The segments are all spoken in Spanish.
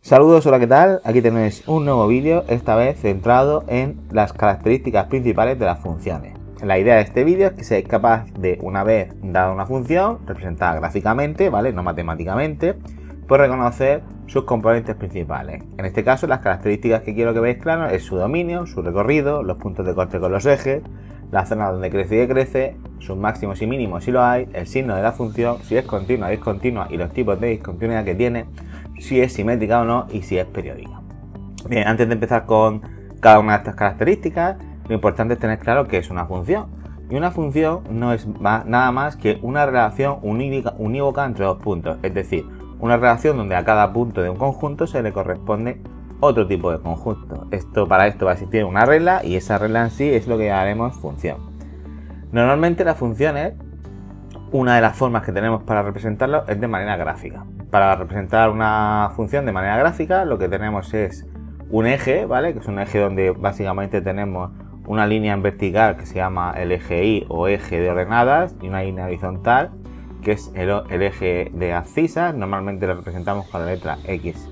Saludos, hola, ¿qué tal? Aquí tenéis un nuevo vídeo, esta vez centrado en las características principales de las funciones. La idea de este vídeo es que seáis capaz de, una vez dada una función, representada gráficamente, ¿vale? No matemáticamente, pues reconocer sus componentes principales. En este caso, las características que quiero que veáis claro es su dominio, su recorrido, los puntos de corte con los ejes, la zona donde crece y decrece, sus máximos y mínimos si lo hay, el signo de la función, si es continua, discontinua y los tipos de discontinuidad que tiene, si es simétrica o no y si es periódica. Bien, antes de empezar con cada una de estas características, lo importante es tener claro qué es una función. Y una función no es nada más que una relación unívoca entre dos puntos, es decir, una relación donde a cada punto de un conjunto se le corresponde otro tipo de conjunto. Para esto va a existir una regla y esa regla en sí es lo que llamaremos función. Normalmente las funciones, una de las formas que tenemos para representarlo es de manera gráfica. Para representar una función de manera gráfica lo que tenemos es un eje, ¿vale? Que es un eje donde básicamente tenemos una línea en vertical que se llama el eje Y o eje de ordenadas y una línea horizontal que es el eje de abscisas. Normalmente lo representamos con la letra X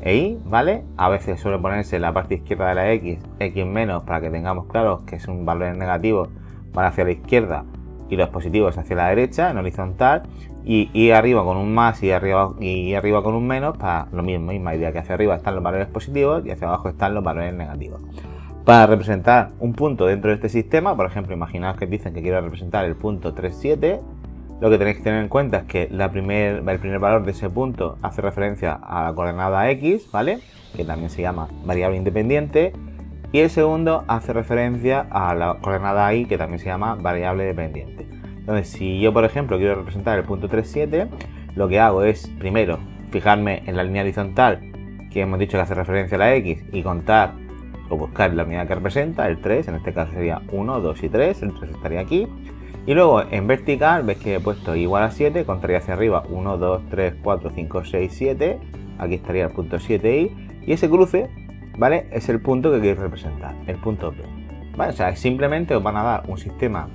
e Y, ¿vale? A veces suele ponerse en la parte izquierda de la X menos para que tengamos claro que es un valor negativo, van hacia la izquierda y los positivos hacia la derecha en horizontal, y arriba con un más y arriba con un menos para lo mismo, misma idea, que hacia arriba están los valores positivos y hacia abajo están los valores negativos. Para representar un punto dentro de este sistema, por ejemplo, imaginaos que dicen que quiero representar el punto 3, 7, lo que tenéis que tener en cuenta es que el primer valor de ese punto hace referencia a la coordenada X, ¿vale? Que también se llama variable independiente, y el segundo hace referencia a la coordenada Y, que también se llama variable dependiente. Entonces, si yo, por ejemplo, quiero representar el punto 3, 7, lo que hago es, primero, fijarme en la línea horizontal, que hemos dicho que hace referencia a la X, y contar o buscar la unidad que representa, el 3, en este caso sería 1, 2 y 3, el 3 estaría aquí. Y luego, en vertical, ves que he puesto igual a 7, contaría hacia arriba 1, 2, 3, 4, 5, 6, 7, aquí estaría el punto 7i, y ese cruce, ¿vale? Es el punto que queréis representar, el punto P. ¿Vale? O sea, simplemente os van a dar un sistema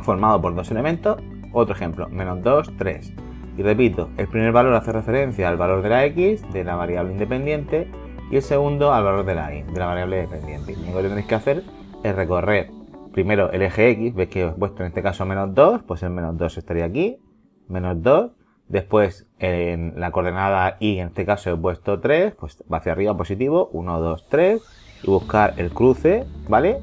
formado por dos elementos. Otro ejemplo, menos 2, 3. Y repito, el primer valor hace referencia al valor de la X, de la variable independiente, y el segundo al valor de la Y, de la variable dependiente. Y lo único que tenéis que hacer es recorrer primero el eje X, veis que he puesto en este caso menos 2, pues el menos 2 estaría aquí, menos 2. Después en la coordenada Y, en este caso he puesto 3, pues va hacia arriba positivo, 1, 2, 3, y buscar el cruce, ¿vale?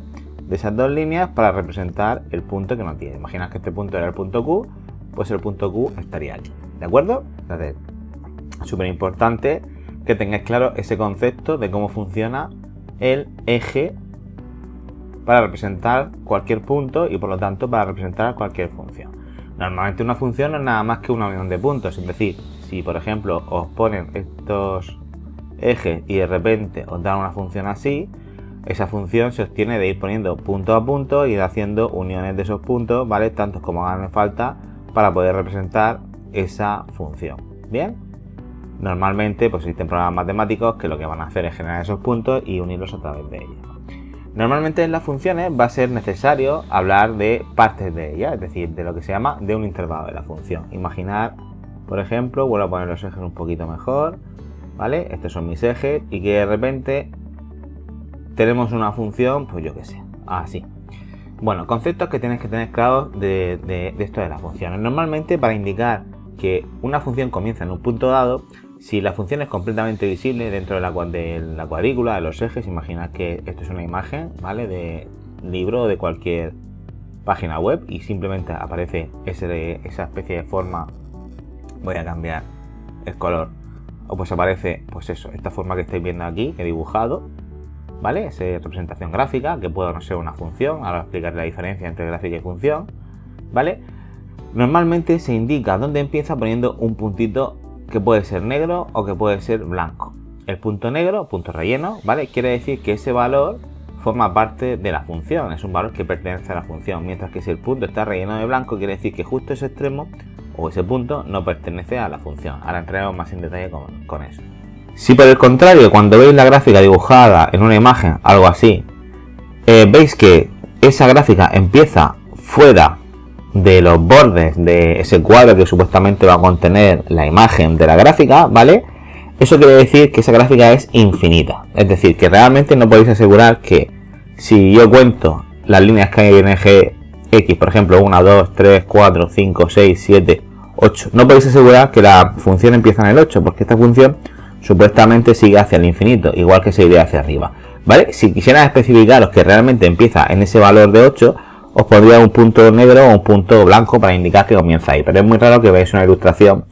De esas dos líneas para representar el punto que no tiene. Imaginad que este punto era el punto Q, pues el punto Q estaría aquí, ¿de acuerdo? Entonces, súper importante que tengáis claro ese concepto de cómo funciona el eje para representar cualquier punto y por lo tanto para representar cualquier función. Normalmente una función no es nada más que una unión de puntos, es decir, si por ejemplo os ponen estos ejes y de repente os dan una función así, esa función se obtiene de ir poniendo punto a punto y ir haciendo uniones de esos puntos, ¿vale? Tantos como hagan falta para poder representar esa función. ¿Bien? Normalmente pues existen programas matemáticos que lo que van a hacer es generar esos puntos y unirlos a través de ellos. Normalmente en las funciones va a ser necesario hablar de partes de ellas, es decir, de lo que se llama de un intervalo de la función. Imaginar, por ejemplo, vuelvo a poner los ejes un poquito mejor, ¿vale? Estos son mis ejes y que de repente tenemos una función, pues yo qué sé, así. Bueno, conceptos que tienes que tener claros de esto de las funciones. Normalmente para indicar que una función comienza en un punto dado, si la función es completamente visible dentro de la cuadrícula, de los ejes, imaginad que esto es una imagen, ¿vale? De libro o de cualquier página web y simplemente aparece esa especie de forma. Voy a cambiar el color. O pues aparece, pues eso, esta forma que estáis viendo aquí, que he dibujado, ¿vale? Esa representación gráfica, que puede no ser una función. Ahora voy a explicar la diferencia entre gráfica y función, ¿vale? Normalmente se indica dónde empieza poniendo un puntito que puede ser negro o que puede ser blanco. El punto negro, punto relleno, ¿vale? Quiere decir que ese valor forma parte de la función, es un valor que pertenece a la función, mientras que si el punto está relleno de blanco, quiere decir que justo ese extremo o ese punto no pertenece a la función. Ahora entraremos más en detalle con eso. Si por el contrario, cuando veis la gráfica dibujada en una imagen, algo así, veis que esa gráfica empieza fuera de los bordes de ese cuadro que supuestamente va a contener la imagen de la gráfica, ¿vale? Eso quiere decir que esa gráfica es infinita. Es decir, que realmente no podéis asegurar que si yo cuento las líneas que hay en eje X, por ejemplo, 1, 2, 3, 4, 5, 6, 7, 8, no podéis asegurar que la función empieza en el 8, porque esta función supuestamente sigue hacia el infinito, igual que seguiría hacia arriba, ¿vale? Si quisiera especificaros que realmente empieza en ese valor de 8, os pondría un punto negro o un punto blanco para indicar que comienza ahí, pero es muy raro que veáis una ilustración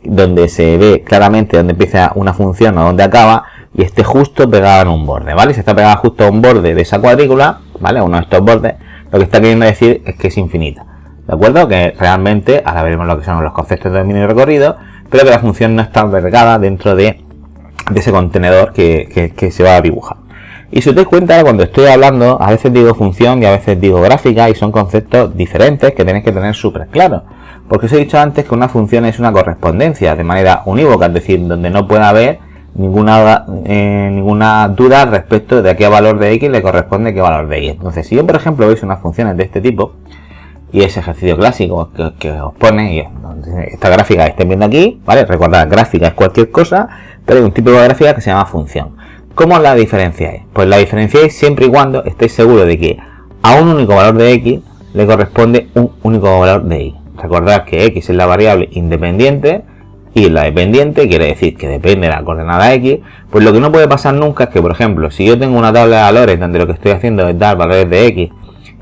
donde se ve claramente dónde empieza una función o dónde acaba y esté justo pegada en un borde, ¿vale? Si está pegada justo a un borde de esa cuadrícula, ¿vale? Uno de estos bordes, lo que está queriendo decir es que es infinita, ¿de acuerdo? Que realmente, ahora veremos lo que son los conceptos de dominio y recorrido, pero que la función no está albergada dentro de ese contenedor que se va a dibujar. Y si os dais cuenta, cuando estoy hablando, a veces digo función y a veces digo gráfica, y son conceptos diferentes que tenéis que tener súper claros. Porque os he dicho antes que una función es una correspondencia de manera unívoca, es decir, donde no puede haber ninguna duda respecto de a qué valor de x le corresponde qué valor de y. Entonces, si yo, por ejemplo, veis unas funciones de este tipo, y ese ejercicio clásico que os pone, y esta gráfica que estáis viendo aquí, ¿vale? Recordad, gráfica es cualquier cosa, pero hay un tipo de gráfica que se llama función. ¿Cómo la diferenciáis? Pues la diferenciáis siempre y cuando estéis seguros de que a un único valor de x le corresponde un único valor de y. Recordad que x es la variable independiente y la dependiente quiere decir que depende de la coordenada x. Pues lo que no puede pasar nunca es que, por ejemplo, si yo tengo una tabla de valores donde lo que estoy haciendo es dar valores de x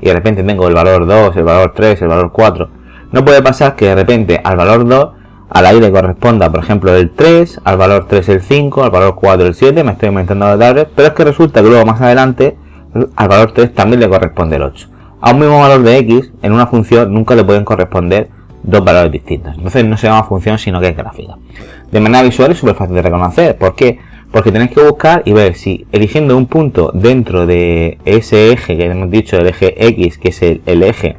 y de repente tengo el valor 2, el valor 3, el valor 4, no puede pasar que de repente al valor 2 a la y le corresponda, por ejemplo, el 3, al valor 3 el 5, al valor 4 el 7, me estoy inventando los valores, pero es que resulta que luego más adelante al valor 3 también le corresponde el 8. A un mismo valor de x, en una función nunca le pueden corresponder dos valores distintos. Entonces no se llama función, sino que es gráfica. De manera visual es súper fácil de reconocer. ¿Por qué? Porque tenéis que buscar y ver si eligiendo un punto dentro de ese eje que hemos dicho, el eje x, que es el eje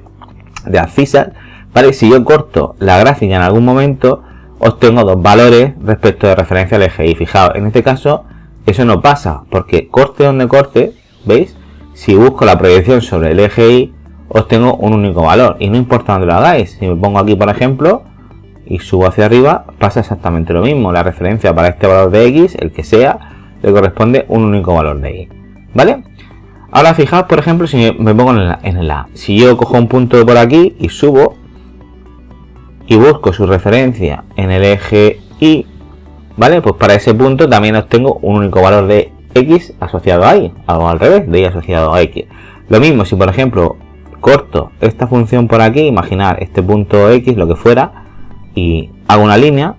de abscisas, ¿vale? Si yo corto la gráfica en algún momento, obtengo dos valores respecto de referencia al eje y. Fijaos, en este caso eso no pasa, porque corte donde corte, ¿veis? Si busco la proyección sobre el eje y, obtengo un único valor. Y no importa dónde lo hagáis. Si me pongo aquí, por ejemplo, y subo hacia arriba, pasa exactamente lo mismo. La referencia para este valor de x, el que sea, le corresponde un único valor de y. ¿Vale? Ahora fijaos, por ejemplo, si me pongo en el A. Si yo cojo un punto por aquí y subo, y busco su referencia en el eje y, ¿vale? Pues para ese punto también obtengo un único valor de x asociado a y, o al revés, de y asociado a x. Lo mismo si, por ejemplo, corto esta función por aquí, imaginar este punto x, lo que fuera, y hago una línea,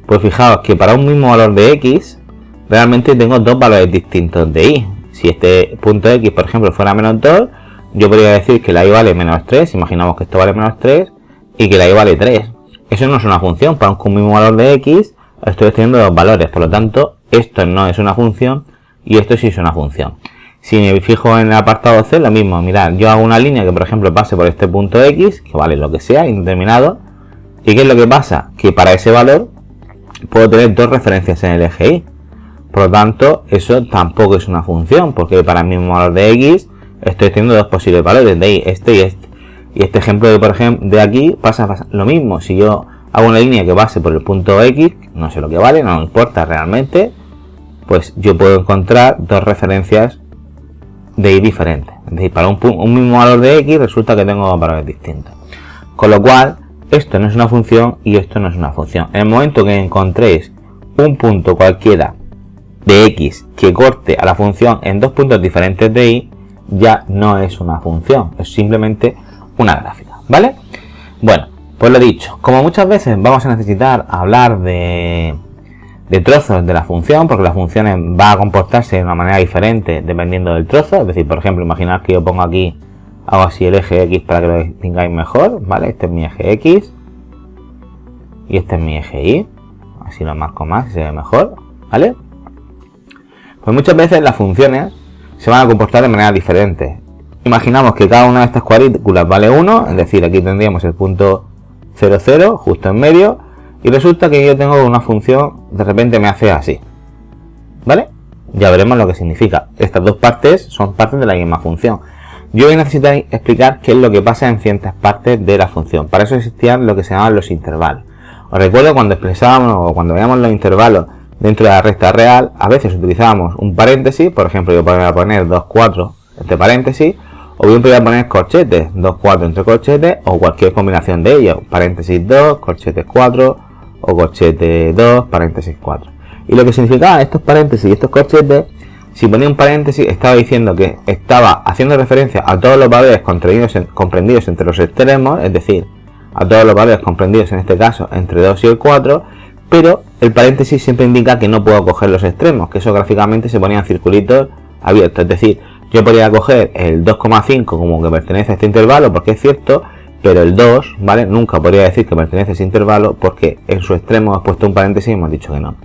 pues fijaos que para un mismo valor de x, realmente tengo dos valores distintos de y. Si este punto x, por ejemplo, fuera menos 2, yo podría decir que la y vale menos 3, imaginamos que esto vale menos 3, y que la y vale 3. Eso no es una función, para un mismo valor de x estoy obteniendo dos valores, por lo tanto esto no es una función y esto sí es una función. Si me fijo en el apartado C, lo mismo, mirad, yo hago una línea que por ejemplo pase por este punto x, que vale lo que sea, indeterminado, y ¿qué es lo que pasa? Que para ese valor puedo tener dos referencias en el eje y, por lo tanto eso tampoco es una función, porque para el mismo valor de x estoy teniendo dos posibles valores de y, este y este. Y este ejemplo de, por ejemplo, de aquí pasa lo mismo. Si yo hago una línea que pase por el punto x, no sé lo que vale, no me importa realmente, pues yo puedo encontrar dos referencias de y diferentes. Es decir, para un mismo valor de x resulta que tengo dos valores distintos. Con lo cual, esto no es una función y esto no es una función. En el momento que encontréis un punto cualquiera de x que corte a la función en dos puntos diferentes de y, ya no es una función, es simplemente una gráfica, ¿vale? Bueno, pues lo dicho, como muchas veces vamos a necesitar hablar de trozos de la función, porque la función va a comportarse de una manera diferente dependiendo del trozo, es decir, por ejemplo, imaginad que yo pongo aquí, hago así el eje x para que lo distingáis mejor, ¿vale? Este es mi eje x y este es mi eje y, así lo marco más y se ve mejor, ¿vale? Pues muchas veces las funciones se van a comportar de manera diferente. Imaginamos que cada una de estas cuadrículas vale 1, es decir, aquí tendríamos el punto 0, 0, justo en medio, y resulta que yo tengo una función, de repente me hace así, ¿vale? Ya veremos lo que significa. Estas dos partes son partes de la misma función. Yo voy a necesitar explicar qué es lo que pasa en ciertas partes de la función. Para eso existían lo que se llaman los intervalos. Os recuerdo cuando expresábamos o cuando veíamos los intervalos dentro de la recta real, a veces utilizábamos un paréntesis, por ejemplo, yo podría poner 2, 4 entre paréntesis, o bien podría poner corchetes, 2, 4 entre corchetes, o cualquier combinación de ellos, paréntesis 2, corchetes 4, o corchete 2, paréntesis 4. Y lo que significaban estos paréntesis y estos corchetes, si ponía un paréntesis, estaba diciendo que estaba haciendo referencia a todos los valores comprendidos entre los extremos, es decir, a todos los valores comprendidos en este caso entre 2 y el 4, pero el paréntesis siempre indica que no puedo coger los extremos, que eso gráficamente se ponía en circulitos abiertos, es decir, yo podría coger el 2,5 como que pertenece a este intervalo porque es cierto, pero el 2, ¿vale? Nunca podría decir que pertenece a ese intervalo porque en su extremo he puesto un paréntesis y hemos dicho que no.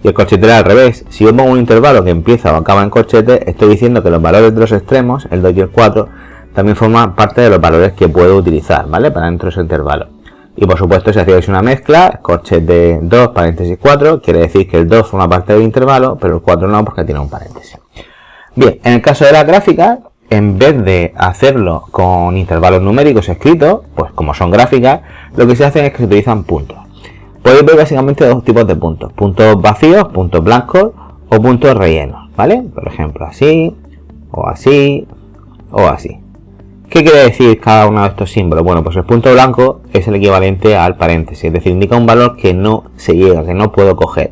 Y el corchete al revés, si yo pongo un intervalo que empieza o acaba en corchete, estoy diciendo que los valores de los extremos, el 2 y el 4, también forman parte de los valores que puedo utilizar, ¿vale? Para dentro de ese intervalo. Y por supuesto, si hacíais una mezcla, corchete 2, paréntesis 4, quiere decir que el 2 forma parte del intervalo, pero el 4 no porque tiene un paréntesis. Bien, en el caso de la gráfica, en vez de hacerlo con intervalos numéricos escritos, pues como son gráficas, lo que se hace es que se utilizan puntos. Podéis ver básicamente dos tipos de puntos. Puntos vacíos, puntos blancos o puntos rellenos, ¿vale? Por ejemplo, así, o así, o así. ¿Qué quiere decir cada uno de estos símbolos? Bueno, pues el punto blanco es el equivalente al paréntesis, es decir, indica un valor que no se llega, que no puedo coger.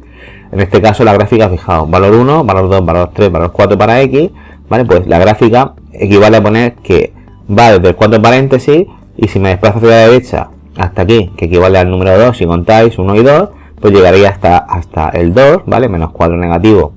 En este caso la gráfica, fijaos, valor 1, valor 2, valor 3, valor 4 para X, ¿vale? Pues la gráfica equivale a poner que va desde el 4 paréntesis y si me desplazo hacia la derecha hasta aquí, que equivale al número 2, si contáis 1 y 2, pues llegaría hasta el 2, ¿vale? Menos 4 negativo,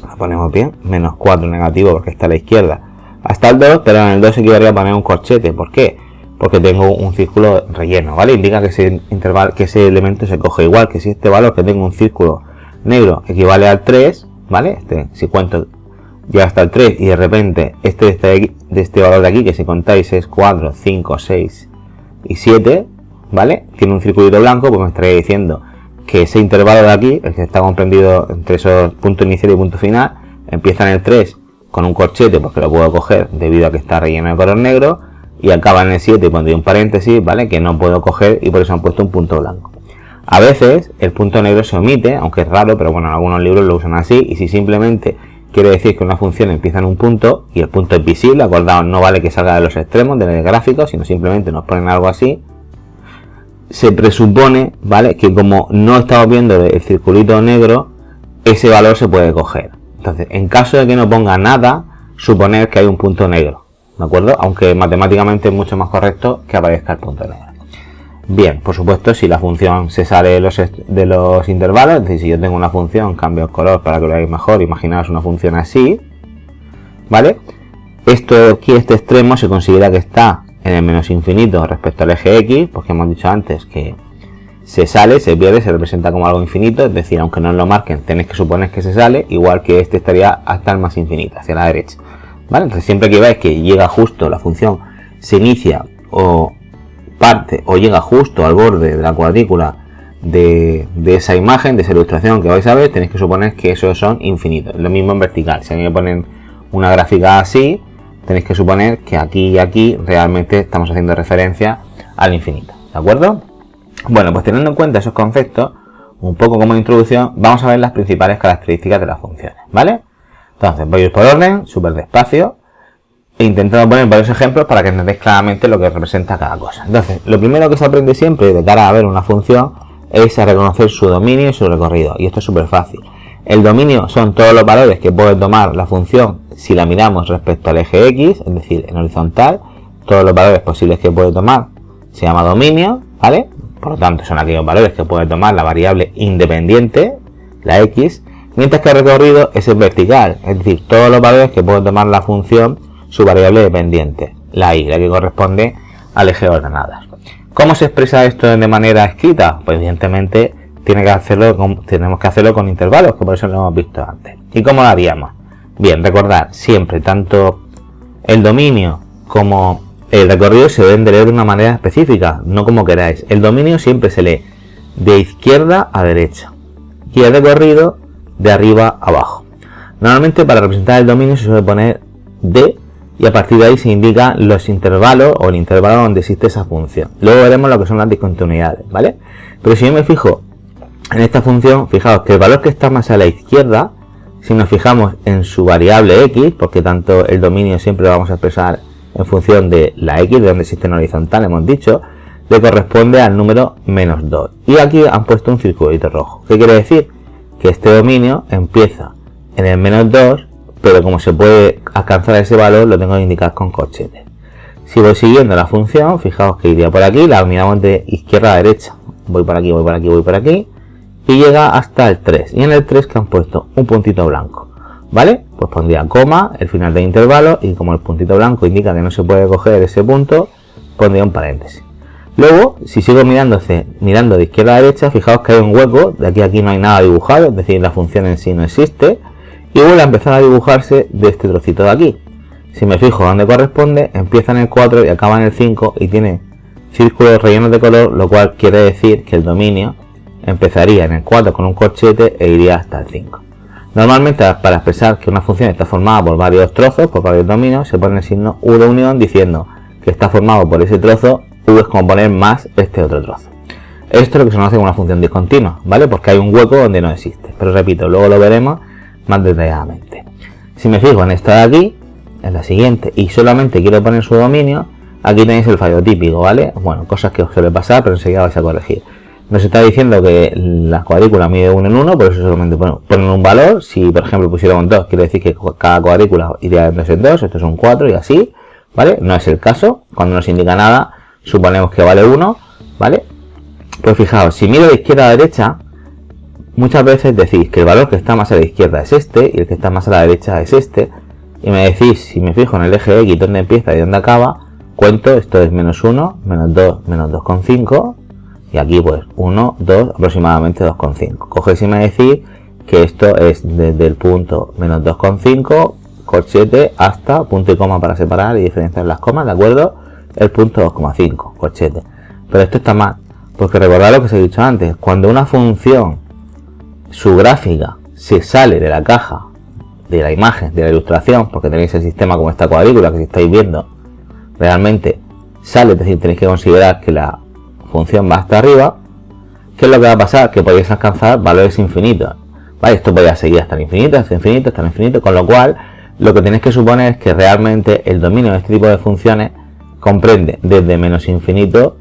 lo ponemos bien, menos 4 negativo porque está a la izquierda, hasta el 2, pero en el 2 equivaldría a poner un corchete. ¿Por qué? Porque tengo un círculo relleno, ¿vale? Indica que ese intervalo, que ese elemento se coge igual que si este valor que tengo un círculo negro equivale al 3, ¿vale? Si cuento llega hasta el 3 y de repente de este valor de aquí, que si contáis es 4, 5, 6 y 7, ¿vale? Tiene un circulito blanco, pues me estaría diciendo que ese intervalo de aquí, el que está comprendido entre esos puntos inicial y punto final, empieza en el 3 con un corchete porque lo puedo coger debido a que está relleno de color negro y acaba en el 7 y pondría un paréntesis, ¿vale? Que no puedo coger y por eso han puesto un punto blanco. A veces el punto negro se omite, aunque es raro, pero bueno, en algunos libros lo usan así, y si simplemente quiere decir que una función empieza en un punto y el punto es visible, acordaos, no vale que salga de los extremos del gráfico, sino simplemente nos ponen algo así, se presupone, ¿vale? Que como no estamos viendo el circulito negro, ese valor se puede coger. Entonces, en caso de que no ponga nada, suponer que hay un punto negro, ¿de acuerdo? Aunque matemáticamente es mucho más correcto que aparezca el punto negro. Bien, por supuesto, si la función se sale de los intervalos, es decir, si yo tengo una función, cambio el color para que lo veáis mejor, imaginaos una función así, ¿vale? Esto aquí, este extremo, se considera que está en el menos infinito respecto al eje X, porque hemos dicho antes que se sale, se pierde, se representa como algo infinito, es decir, aunque no os lo marquen, tenéis que suponer que se sale, igual que este estaría hasta el más infinito, hacia la derecha, ¿vale? Entonces siempre que veáis que llega justo, la función se inicia o parte o llega justo al borde de la cuadrícula de esa imagen, de esa ilustración que vais a ver, tenéis que suponer que esos son infinitos. Lo mismo en vertical, si a mí me ponen una gráfica así, tenéis que suponer que aquí y aquí realmente estamos haciendo referencia al infinito, ¿de acuerdo? Bueno, pues teniendo en cuenta esos conceptos, un poco como introducción, vamos a ver las principales características de las funciones, ¿vale? Entonces voy a ir por orden, súper despacio, e intentando poner varios ejemplos para que entendáis claramente lo que representa cada cosa. Entonces, lo primero que se aprende siempre de cara a ver una función es a reconocer su dominio y su recorrido. Y esto es súper fácil. El dominio son todos los valores que puede tomar la función si la miramos respecto al eje X, es decir, en horizontal. Todos los valores posibles que puede tomar se llama dominio, ¿vale? Por lo tanto, son aquellos valores que puede tomar la variable independiente, la X, mientras que el recorrido es el vertical, es decir, todos los valores que puede tomar la función su variable dependiente, la Y, la que corresponde al eje de ordenadas. ¿Cómo se expresa esto de manera escrita? Pues evidentemente tenemos que hacerlo con intervalos, que por eso lo hemos visto antes. ¿Y cómo lo haríamos? Bien, recordad, siempre tanto el dominio como el recorrido se deben de leer de una manera específica, no como queráis. El dominio siempre se lee de izquierda a derecha y el recorrido de arriba a abajo. Normalmente para representar el dominio se suele poner D y a partir de ahí se indican los intervalos o el intervalo donde existe esa función. Luego veremos lo que son las discontinuidades, ¿vale? Pero si yo me fijo en esta función, fijaos que el valor que está más a la izquierda, si nos fijamos en su variable x, porque tanto el dominio siempre lo vamos a expresar en función de la x, de donde existe en horizontal, hemos dicho, le corresponde al número menos 2. Y aquí han puesto un circulito rojo. ¿Qué quiere decir? Que este dominio empieza en el menos 2, pero como se puede alcanzar ese valor, lo tengo que indicar con corchetes. Si voy siguiendo la función, fijaos que iría por aquí, la miramos de izquierda a derecha. Voy por aquí, voy por aquí, voy por aquí. Y llega hasta el 3. Y en el 3 que han puesto un puntito blanco. ¿Vale? Pues pondría coma, el final del intervalo, y como el puntito blanco indica que no se puede coger ese punto, pondría un paréntesis. Luego, si sigo mirando de izquierda a derecha, fijaos que hay un hueco, de aquí a aquí no hay nada dibujado, es decir, la función en sí no existe, y vuelve a empezar a dibujarse de este trocito de aquí. Si me fijo donde corresponde, empieza en el 4 y acaba en el 5 y tiene círculos rellenos de color, lo cual quiere decir que el dominio empezaría en el 4 con un corchete e iría hasta el 5. Normalmente, para expresar que una función está formada por varios trozos, por varios dominios, se pone el signo U de unión diciendo que está formado por ese trozo. U es como poner más este otro trozo. Esto es lo que se conoce como una función discontinua, ¿vale? Porque hay un hueco donde no existe. Pero repito, luego lo veremos más detalladamente. Si me fijo en esta de aquí, en la siguiente, y solamente quiero poner su dominio, aquí tenéis el fallo típico, ¿vale? Bueno, cosas que os suele pasar, pero enseguida vais a corregir. Nos está diciendo que la cuadrícula mide 1 en 1, por eso solamente ponen un valor. Si, por ejemplo, pusiéramos 2, quiere decir que cada cuadrícula iría de 2 en 2, esto es un 4 y así, ¿vale? No es el caso. Cuando nos indica nada, suponemos que vale 1, ¿vale? Pues fijaos, si miro de izquierda a derecha, muchas veces decís que el valor que está más a la izquierda es este y el que está más a la derecha es este, y me decís, si me fijo en el eje X donde empieza y donde acaba, cuento, esto es menos 1, menos 2, menos 2,5, y aquí pues 1, 2, aproximadamente 2,5. Cogéis y me decís que esto es desde el punto menos 2,5, corchete, hasta punto y coma para separar y diferenciar las comas, ¿de acuerdo? El punto 2,5, corchete. Pero esto está mal, porque recordad lo que os he dicho antes, cuando una función, su gráfica, se sale de la caja, de la imagen, de la ilustración, porque tenéis el sistema como esta cuadrícula que si estáis viendo, realmente sale, es decir, tenéis que considerar que la función va hasta arriba, ¿qué es lo que va a pasar? Que podéis alcanzar valores infinitos, ¿vale? Esto podría seguir hasta el infinito, hasta el infinito, hasta el infinito, con lo cual, lo que tenéis que suponer es que realmente el dominio de este tipo de funciones comprende desde menos infinito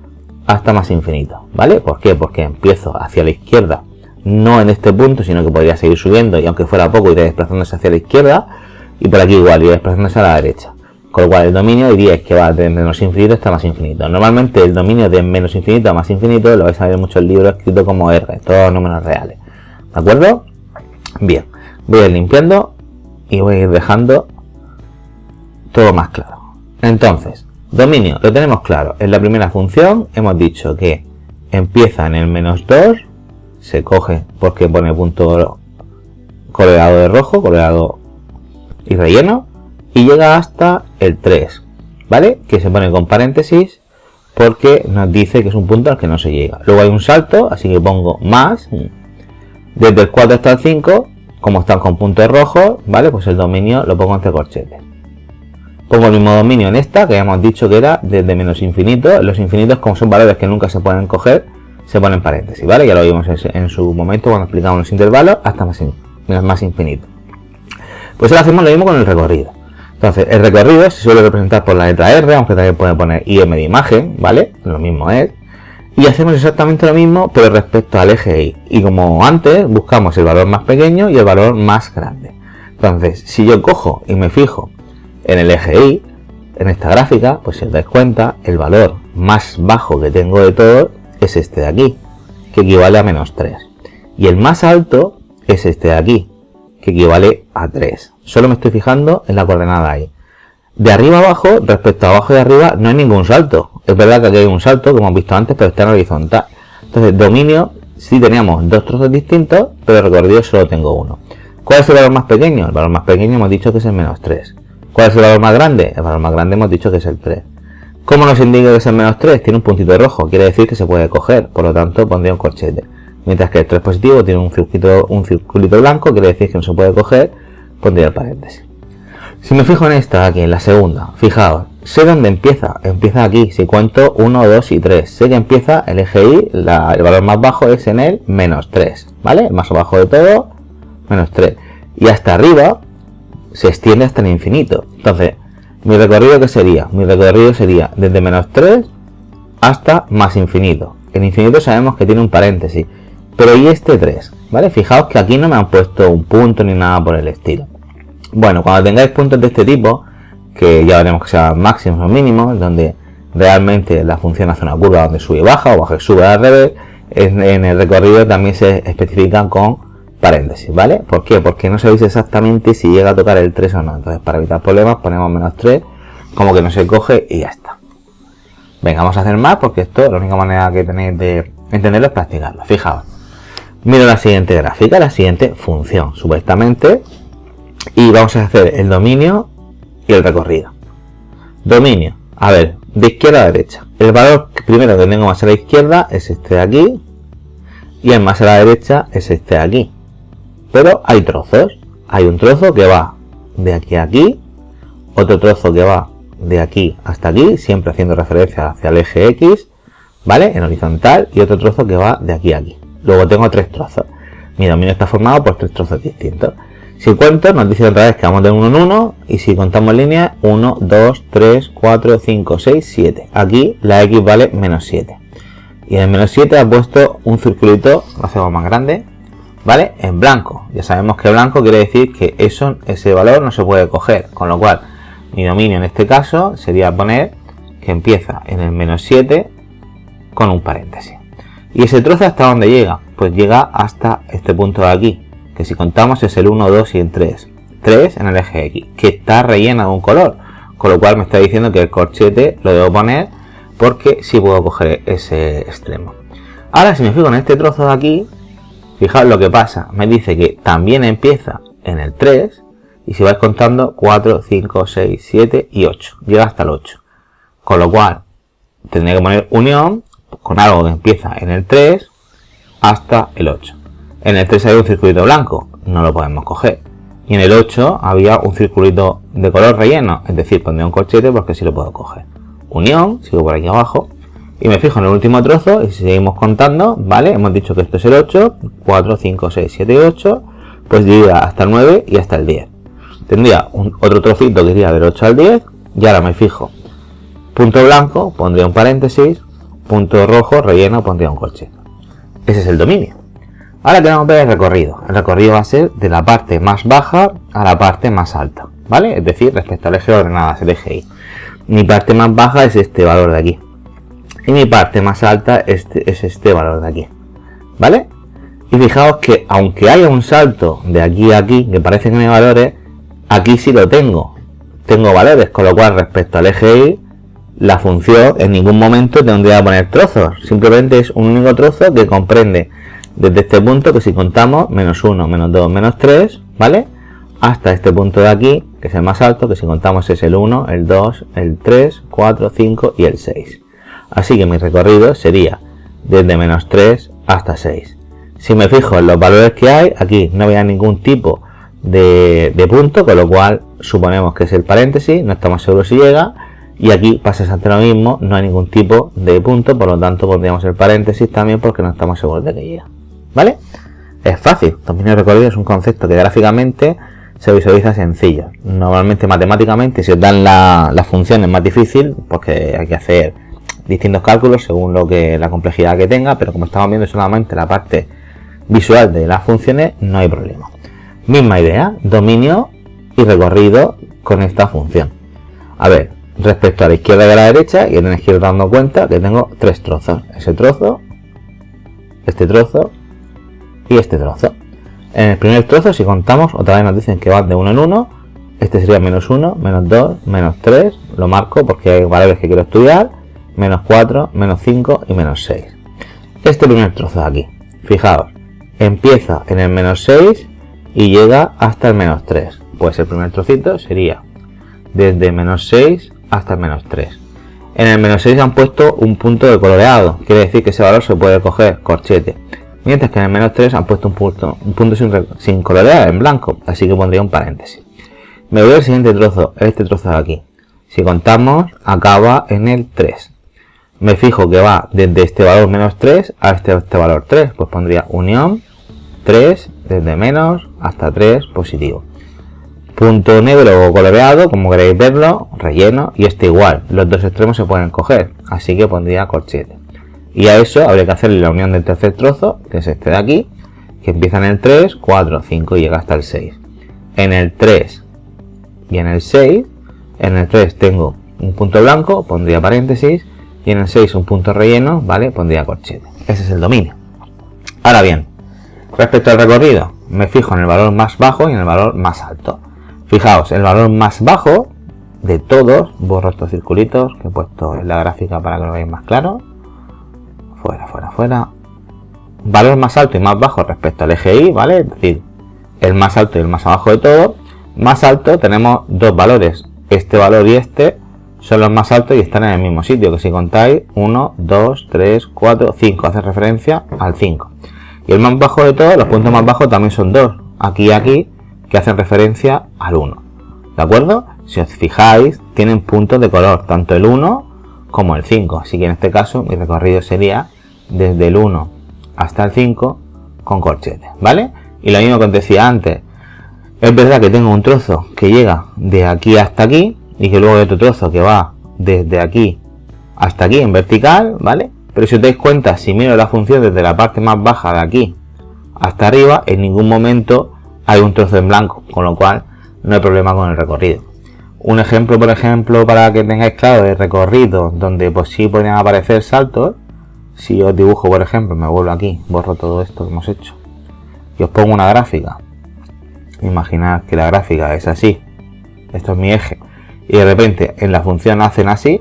hasta más infinito, ¿vale? ¿Por qué? Porque empiezo hacia la izquierda, no en este punto, sino que podría seguir subiendo y aunque fuera poco iría desplazándose hacia la izquierda y por aquí igual iría desplazándose a la derecha. Con lo cual el dominio diríais que va de menos infinito hasta más infinito. Normalmente el dominio de menos infinito a más infinito lo vais a ver en muchos libros escritos como R, todos números reales. ¿De acuerdo? Bien, voy a ir limpiando y voy a ir dejando todo más claro. Entonces, dominio, lo tenemos claro. En la primera función hemos dicho que empieza en el menos 2, se coge porque pone punto coloreado de rojo, coloreado y relleno, y llega hasta el 3, ¿vale? Que se pone con paréntesis porque nos dice que es un punto al que no se llega. Luego hay un salto, así que pongo más, desde el 4 hasta el 5, como están con puntos rojos, ¿vale? Pues el dominio lo pongo entre corchetes. Pongo el mismo dominio en esta, que ya hemos dicho que era desde menos infinito. Los infinitos, como son valores que nunca se pueden coger, se ponen paréntesis, ¿vale? Ya lo vimos en su momento cuando explicamos los intervalos hasta más infinito. Pues ahora hacemos lo mismo con el recorrido. Entonces, el recorrido se suele representar por la letra R, aunque también puede poner IM de imagen, ¿vale? Lo mismo es. Y hacemos exactamente lo mismo, pero respecto al eje Y. Y como antes, buscamos el valor más pequeño y el valor más grande. Entonces, si yo cojo y me fijo en el eje Y, en esta gráfica, pues si os dais cuenta, el valor más bajo que tengo de todos es este de aquí, que equivale a menos 3. Y el más alto es este de aquí, que equivale a 3. Solo me estoy fijando en la coordenada Y. De arriba a abajo, respecto a abajo y arriba, no hay ningún salto. Es verdad que aquí hay un salto, como hemos visto antes, pero está en horizontal. Entonces, dominio, sí teníamos dos trozos distintos, pero recorrido solo tengo uno. ¿Cuál es el valor más pequeño? El valor más pequeño hemos dicho que es el menos 3. ¿Cuál es el valor más grande? El valor más grande hemos dicho que es el 3. ¿Cómo nos indica que es el menos 3? Tiene un puntito de rojo, quiere decir que se puede coger, por lo tanto pondría un corchete. Mientras que el 3 positivo tiene un circulito blanco, quiere decir que no se puede coger, pondría el paréntesis. Si me fijo en esta aquí, en la segunda, fijaos, sé dónde empieza. Empieza aquí. Si cuento 1, 2 y 3. Sé que empieza el eje Y. El valor más bajo es en el menos 3. ¿Vale? El más bajo de todo, menos 3. Y hasta arriba se extiende hasta el infinito. Entonces, ¿mi recorrido qué sería? Mi recorrido sería desde menos 3 hasta más infinito. El infinito sabemos que tiene un paréntesis. Pero ¿y este 3? ¿Vale? Fijaos que aquí no me han puesto un punto ni nada por el estilo. Bueno, cuando tengáis puntos de este tipo, que ya veremos que sean máximos o mínimos, donde realmente la función hace una curva donde sube y baja, o baja y sube al revés, en el recorrido también se especifican con paréntesis, ¿vale? ¿Por qué? Porque no sabéis exactamente si llega a tocar el 3 o no. Entonces, para evitar problemas, ponemos menos 3, como que no se coge y ya está. Venga, vamos a hacer más, porque esto, la única manera que tenéis de entenderlo es practicarlo. Fijaos. Miro la siguiente gráfica, la siguiente función, supuestamente, y vamos a hacer el dominio y el recorrido. Dominio, a ver, de izquierda a derecha. El valor primero que tengo más a la izquierda es este de aquí, y el más a la derecha es este de aquí. Pero hay trozos. Hay un trozo que va de aquí a aquí, otro trozo que va de aquí hasta aquí, siempre haciendo referencia hacia el eje X, ¿vale? En horizontal, y otro trozo que va de aquí a aquí. Luego tengo 3 trozos. Mi dominio está formado por 3 trozos distintos. Si cuento, nos dice otra vez que vamos de 1 en 1, y si contamos líneas, 1, 2, 3, 4, 5, 6, 7. Aquí la X vale menos 7. Y en el menos 7 ha puesto un circulito, lo hacemos más grande, ¿vale? En blanco. Ya sabemos que blanco quiere decir que ese valor no se puede coger, con lo cual mi dominio en este caso sería poner que empieza en el menos 7 con un paréntesis. ¿Y ese trozo hasta dónde llega? Pues llega hasta este punto de aquí, que si contamos es el 1, 2 y el 3. 3 en el eje X, que está relleno de un color, con lo cual me está diciendo que el corchete lo debo poner porque sí puedo coger ese extremo. Ahora, si me fijo en este trozo de aquí, fijaos lo que pasa. Me dice que también empieza en el 3, y si vais contando 4, 5, 6, 7 y 8. Llega hasta el 8. Con lo cual, tendría que poner unión con algo que empieza en el 3 hasta el 8. En el 3 hay un circulito blanco, no lo podemos coger. Y en el 8 había un circulito de color relleno, es decir, pondría un corchete porque sí lo puedo coger. Unión, sigo por aquí abajo, y me fijo en el último trozo, y si seguimos contando, ¿vale? Hemos dicho que esto es el 8, 4, 5, 6, 7 y 8, pues iría hasta el 9 y hasta el 10. Tendría otro trocito que iría del 8 al 10, y ahora me fijo. Punto blanco, pondría un paréntesis, punto rojo, relleno, pondría un corchete. Ese es el dominio. Ahora queremos ver el recorrido. El recorrido va a ser de la parte más baja a la parte más alta, ¿vale? Es decir, respecto al eje de ordenadas, el eje Y. Mi parte más baja es este valor de aquí. Y mi parte más alta es este valor de aquí, ¿vale? Y fijaos que aunque haya un salto de aquí a aquí, que parece que no hay valores, aquí sí lo tengo. Tengo valores, con lo cual respecto al eje Y, la función en ningún momento tendría que poner trozos. Simplemente es un único trozo que comprende desde este punto, que si contamos, menos 1, menos 2, menos 3, ¿vale? Hasta este punto de aquí, que es el más alto, que si contamos es el 1, el 2, el 3, 4, 5 y el 6. Así que mi recorrido sería desde menos 3 hasta 6. Si me fijo en los valores que hay, aquí no había ningún tipo de punto, con lo cual suponemos que es el paréntesis, no estamos seguros si llega, y aquí pasa exactamente lo mismo, no hay ningún tipo de punto, por lo tanto pondríamos el paréntesis también porque no estamos seguros de que llega, ¿vale? Es fácil. Dominio de recorrido es un concepto que gráficamente se visualiza sencillo. Normalmente matemáticamente, si os dan la función es más difícil porque hay que hacer distintos cálculos según la complejidad que tenga, pero como estamos viendo solamente la parte visual de las funciones, no hay problema. Misma idea, dominio y recorrido con esta función. A ver, respecto a la izquierda y a la derecha, ya tenéis que ir dando cuenta que tengo 3 trozos. Ese trozo, este trozo y este trozo. En el primer trozo, si contamos, otra vez nos dicen que va de 1 en 1. Este sería menos 1, menos 2, menos 3. Lo marco porque hay valores que quiero estudiar. Menos 4, menos 5 y menos 6. Este primer trozo de aquí, fijaos, empieza en el menos 6 y llega hasta el menos 3. Pues el primer trocito sería desde menos 6 hasta el menos 3. En el menos 6 han puesto un punto de coloreado, quiere decir que ese valor se puede coger corchete. Mientras que en el menos 3 han puesto un punto sin colorear, en blanco, así que pondría un paréntesis. Me voy al siguiente trozo, este trozo de aquí. Si contamos, acaba en el 3. Me fijo que va desde este valor menos 3 a este valor 3. Pues pondría unión 3 desde menos hasta 3 positivo. Punto negro o coloreado, como queréis verlo, relleno, y este igual. Los dos extremos se pueden coger, así que pondría corchete. Y a eso habría que hacerle la unión del tercer trozo, que es este de aquí, que empieza en el 3, 4, 5 y llega hasta el 6. En el 3 y en el 6, en el 3 tengo un punto blanco, pondría paréntesis, y en el 6 un punto relleno, ¿vale? Pondría corchete. Ese es el dominio. Ahora bien, respecto al recorrido, me fijo en el valor más bajo y en el valor más alto. Fijaos, el valor más bajo de todos, borro estos circulitos que he puesto en la gráfica para que lo veáis más claro. Fuera, fuera, fuera. Valor más alto y más bajo respecto al eje Y, ¿vale? Es decir, el más alto y el más abajo de todo. Más alto tenemos dos valores, este valor y este son los más altos y están en el mismo sitio, que si contáis 1, 2, 3, 4, 5, hace referencia al 5. Y el más bajo de todos, los puntos más bajos también son dos, aquí y aquí, que hacen referencia al 1. ¿De acuerdo? Si os fijáis, tienen puntos de color, tanto el 1 como el 5. Así que en este caso mi recorrido sería desde el 1 hasta el 5 con corchete, ¿vale? Y lo mismo que os decía antes, es verdad que tengo un trozo que llega de aquí hasta aquí y que luego hay otro trozo que va desde aquí hasta aquí en vertical, ¿vale? Pero si os dais cuenta, si miro la función desde la parte más baja de aquí hasta arriba, en ningún momento hay un trozo en blanco, con lo cual no hay problema con el recorrido. Un ejemplo, por ejemplo, para que tengáis claro de recorrido donde pues sí podrían aparecer saltos. Si os dibujo, por ejemplo, me vuelvo aquí, borro todo esto que hemos hecho y os pongo una gráfica. Imaginad que la gráfica es así, esto es mi eje, y de repente en la función hacen así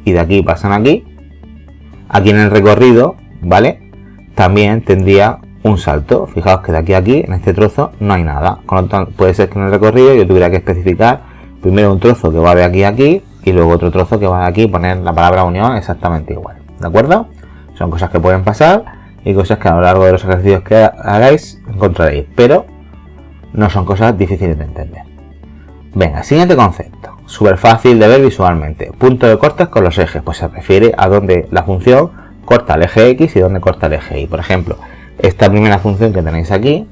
y de aquí pasan aquí. Aquí en el recorrido, ¿vale? También tendría un salto. Fijaos que de aquí a aquí, en este trozo, no hay nada. Con lo tanto, puede ser que en el recorrido yo tuviera que especificar primero un trozo que va de aquí a aquí y luego otro trozo que va de aquí y poner la palabra unión exactamente igual. ¿De acuerdo? Son cosas que pueden pasar y cosas que a lo largo de los ejercicios que hagáis encontraréis, pero no son cosas difíciles de entender. Venga, siguiente concepto. Súper fácil de ver visualmente. Punto de cortes con los ejes. Pues se refiere a donde la función corta el eje X y donde corta el eje Y. Por ejemplo, esta primera función que tenéis aquí,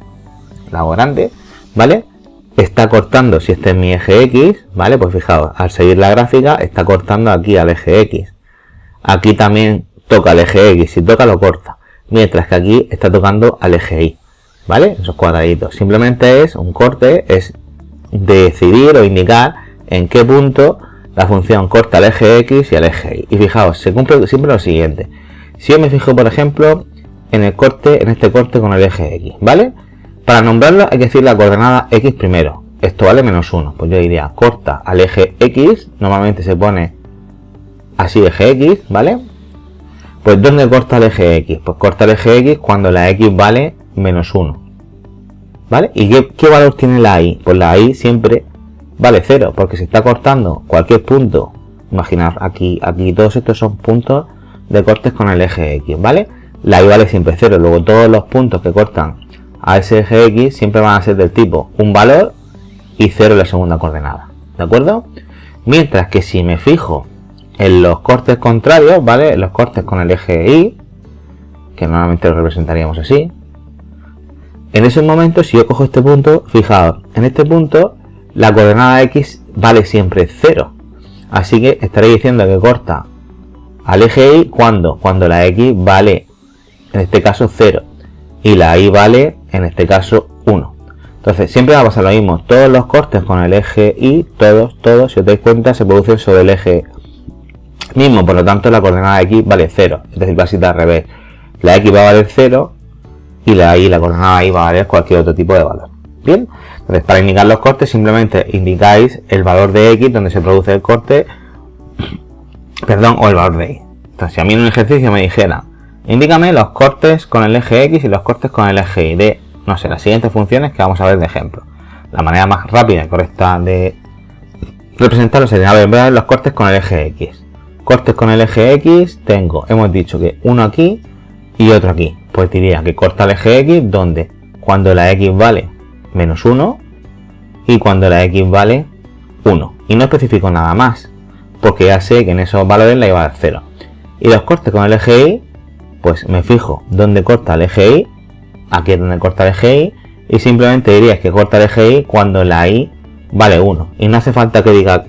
la O grande, ¿vale? Está cortando, si este es mi eje X, ¿vale? Pues fijaos, al seguir la gráfica está cortando aquí al eje X. Aquí también toca el eje X, si toca lo corta. Mientras que aquí está tocando al eje Y, ¿vale? Esos cuadraditos. Simplemente es un corte, es decidir o indicar en qué punto la función corta el eje X y el eje Y. Y fijaos, se cumple siempre lo siguiente. Si yo me fijo, por ejemplo, en el corte, en este corte con el eje X, ¿vale? Para nombrarlo hay que decir la coordenada X primero. Esto vale -1. Pues yo diría corta al eje X, normalmente se pone así eje X, ¿vale? Pues ¿dónde corta el eje X? Pues corta el eje X cuando la X vale -1. ¿Vale? ¿Y qué valor tiene la Y? Pues la Y siempre vale 0, porque se está cortando cualquier punto. Imaginad, aquí todos estos son puntos de cortes con el eje X, ¿vale? La Y vale siempre 0, luego todos los puntos que cortan a ese eje X siempre van a ser del tipo un valor y 0 la segunda coordenada, ¿de acuerdo? Mientras que si me fijo en los cortes contrarios, ¿vale? Los cortes con el eje Y, que normalmente lo representaríamos así. En esos momentos, si yo cojo este punto, fijaos, en este punto la coordenada X vale siempre 0. Así que estaré diciendo que corta al eje Y cuando la X vale, en este caso 0, y la Y vale, en este caso 1. Entonces siempre va a pasar lo mismo, todos los cortes con el eje Y, todos, si os dais cuenta, se producen sobre el eje mismo, por lo tanto la coordenada X vale 0, es decir, va a ser al revés. La X va a valer 0 y la coordenada Y va a valer cualquier otro tipo de valor. Bien, entonces para indicar los cortes simplemente indicáis el valor de X donde se produce el corte, o el valor de Y. Entonces si a mí en un ejercicio me dijera, indícame los cortes con el eje X y los cortes con el eje Y de, no sé, las siguientes funciones que vamos a ver de ejemplo. La manera más rápida y correcta de representarlo sería ver los cortes con el eje X. Cortes con el eje X hemos dicho que uno aquí y otro aquí. Pues diría que corta el eje X donde cuando la X vale -1 y cuando la X vale 1. y no especifico nada más, porque ya sé que en esos valores la iba a dar 0. Y los cortes con el eje Y, pues me fijo dónde corta el eje Y, aquí es donde corta el eje Y, y simplemente diría que corta el eje Y cuando la Y vale 1. Y no hace falta que diga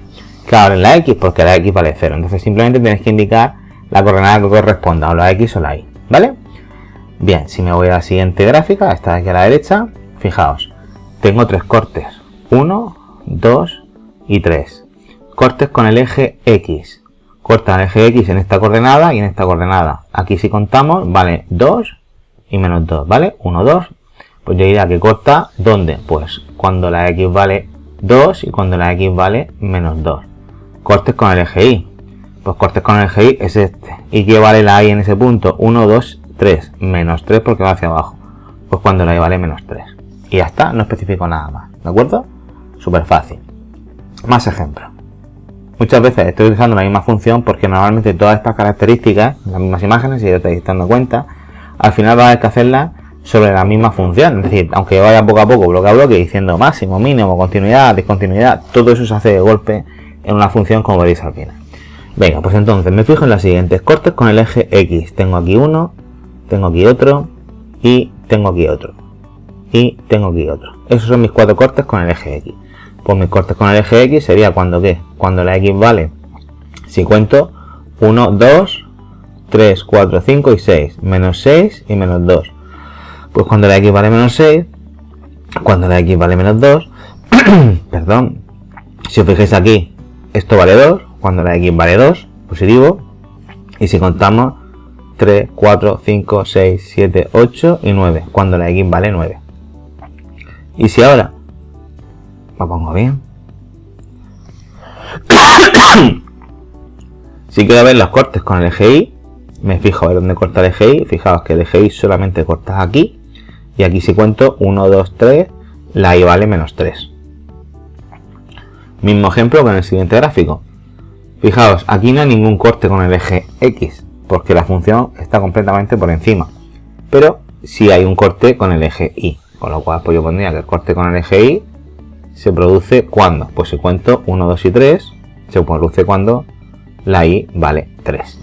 que ahora en la X, porque la X vale 0. Entonces simplemente tenéis que indicar la coordenada que corresponda, o la X o la Y, ¿vale? Bien, si me voy a la siguiente gráfica, esta de aquí a la derecha, fijaos, tengo 3 cortes, 1, 2 y 3. Cortes con el eje X. Corta el eje X en esta coordenada y en esta coordenada. Aquí si contamos, vale 2 y menos 2, ¿vale? 1, 2. Pues yo diría que corta, ¿dónde? Pues cuando la X vale 2 y cuando la X vale menos 2. Cortes con el eje Y. Pues cortes con el eje Y es este. ¿Y qué vale la Y en ese punto? 1, 2, 3. Menos 3 porque va hacia abajo. Pues cuando la Y vale menos 3. Y ya está, no especifico nada más. ¿De acuerdo? Súper fácil. Más ejemplos. Muchas veces estoy utilizando la misma función porque normalmente todas estas características, las mismas imágenes, si ya estáis dando cuenta, al final va a haber que hacerlas sobre la misma función. Es decir, aunque vaya poco a poco, bloque a bloque, diciendo máximo, mínimo, continuidad, discontinuidad, todo eso se hace de golpe en una función como veréis al final. Venga, pues entonces me fijo en las siguientes. Cortes con el eje X. Tengo aquí uno, tengo aquí otro y tengo aquí otro. Y tengo aquí otro. Esos son mis 4 cortes con el eje X. Pues mis cortes con el eje X sería cuando ¿qué? Cuando la X vale, si cuento 1, 2, 3, 4, 5 y 6. Menos 6 y menos 2. Pues cuando la X vale menos 6, cuando la X vale menos 2, perdón, si os fijáis aquí, esto vale 2, cuando la X vale 2, positivo, y si contamos 3, 4, 5, 6, 7, 8 y 9, cuando la X vale 9. Y si ahora lo pongo bien, si quiero ver los cortes con el eje Y, me fijo a ver dónde corta el eje Y. Fijaos que el eje Y solamente corta aquí, y aquí si cuento 1, 2, 3, la Y vale menos 3. Mismo ejemplo con el siguiente gráfico. Fijaos, aquí no hay ningún corte con el eje X, porque la función está completamente por encima. Pero sí hay un corte con el eje Y, con lo cual pues yo pondría que el corte con el eje Y se produce cuando, pues si cuento 1, 2 y 3, se produce cuando la Y vale 3.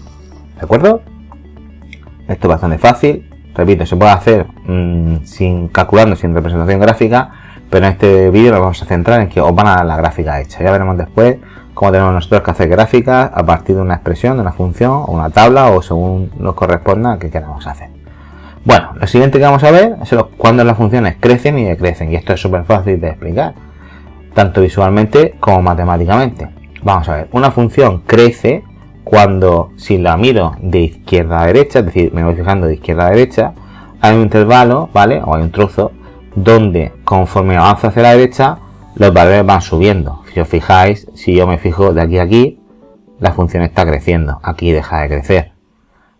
¿De acuerdo? Esto es bastante fácil. Repito, se puede hacer calculando sin representación gráfica, pero en este vídeo nos vamos a centrar en que os van a dar la gráfica hecha. Ya veremos después cómo tenemos nosotros que hacer gráficas a partir de una expresión, de una función o una tabla o según nos corresponda que queramos hacer. Bueno, lo siguiente que vamos a ver es cuando las funciones crecen y decrecen, y esto es súper fácil de explicar, tanto visualmente como matemáticamente. Vamos a ver, una función crece cuando, si la miro de izquierda a derecha, es decir, me voy fijando de izquierda a derecha, hay un intervalo, ¿vale? O hay un trozo donde conforme avanza hacia la derecha, los valores van subiendo. Si os fijáis, si yo me fijo de aquí a aquí, la función está creciendo. Aquí deja de crecer.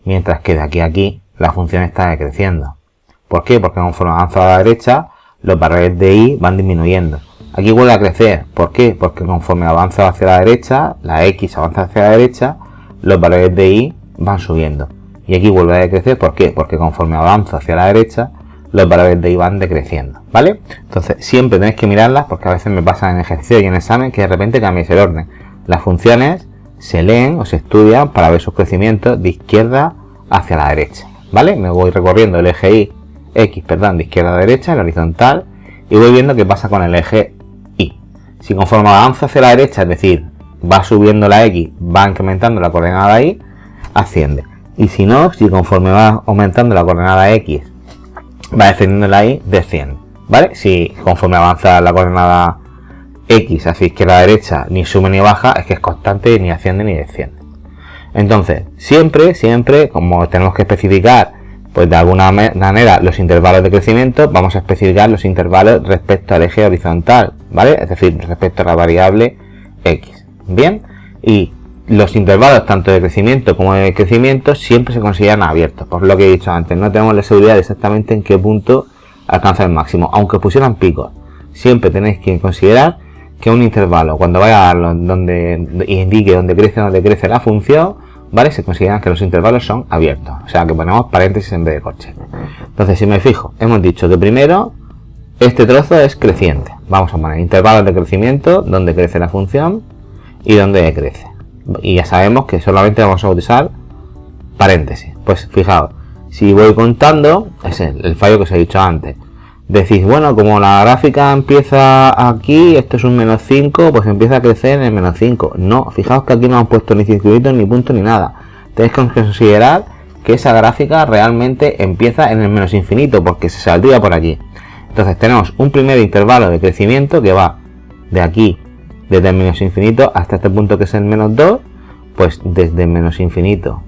Mientras que de aquí a aquí, la función está decreciendo. ¿Por qué? Porque conforme avanza a la derecha, los valores de Y van disminuyendo. Aquí vuelve a crecer. ¿Por qué? Porque conforme avanza hacia la derecha, la X avanza hacia la derecha, los valores de Y van subiendo. Y aquí vuelve a decrecer. ¿Por qué? Porque conforme avanza hacia la derecha, los valores de Y van decreciendo, ¿vale? Entonces siempre tenéis que mirarlas, porque a veces me pasa en ejercicio y en examen que de repente cambiéis el orden. Las funciones se leen o se estudian para ver sus crecimientos de izquierda hacia la derecha, ¿vale? Me voy recorriendo el eje X, de izquierda a derecha, en horizontal, y voy viendo qué pasa con el eje Y. Si conforme avanza hacia la derecha, es decir, va subiendo la X, va incrementando la coordenada Y, asciende. Y si no, si conforme va aumentando la coordenada X, va descendiendo la Y, desciende, ¿vale? Si conforme avanza la coordenada X hacia izquierda a derecha, ni sube ni baja, es que es constante, ni asciende ni desciende. Entonces, siempre, como tenemos que especificar, pues de alguna manera los intervalos de crecimiento, vamos a especificar los intervalos respecto al eje horizontal, ¿vale? Es decir, respecto a la variable X, ¿bien? Y los intervalos tanto de crecimiento como de decrecimiento siempre se consideran abiertos, por lo que he dicho antes, no tenemos la seguridad de exactamente en qué punto alcanza el máximo, aunque pusieran picos. Siempre tenéis que considerar que un intervalo, cuando vaya a donde indique donde crece la función, ¿vale? Se consideran que los intervalos son abiertos, o sea que ponemos paréntesis en vez de corchetes. Entonces, si me fijo, hemos dicho que primero este trozo es creciente. Vamos a poner intervalos de crecimiento donde crece la función, y dónde decrece. Y ya sabemos que solamente vamos a utilizar paréntesis. Pues fijaos, si voy contando, es el fallo que os he dicho antes. Decís, bueno, como la gráfica empieza aquí, esto es un menos 5, pues empieza a crecer en el menos 5. No, fijaos que aquí no han puesto ni circulitos, ni puntos, ni nada. Tenéis que considerar que esa gráfica realmente empieza en el menos infinito, porque se saldría por aquí. Entonces tenemos un primer intervalo de crecimiento que va de aquí, desde el menos infinito hasta este punto que es el menos 2, pues desde el menos infinito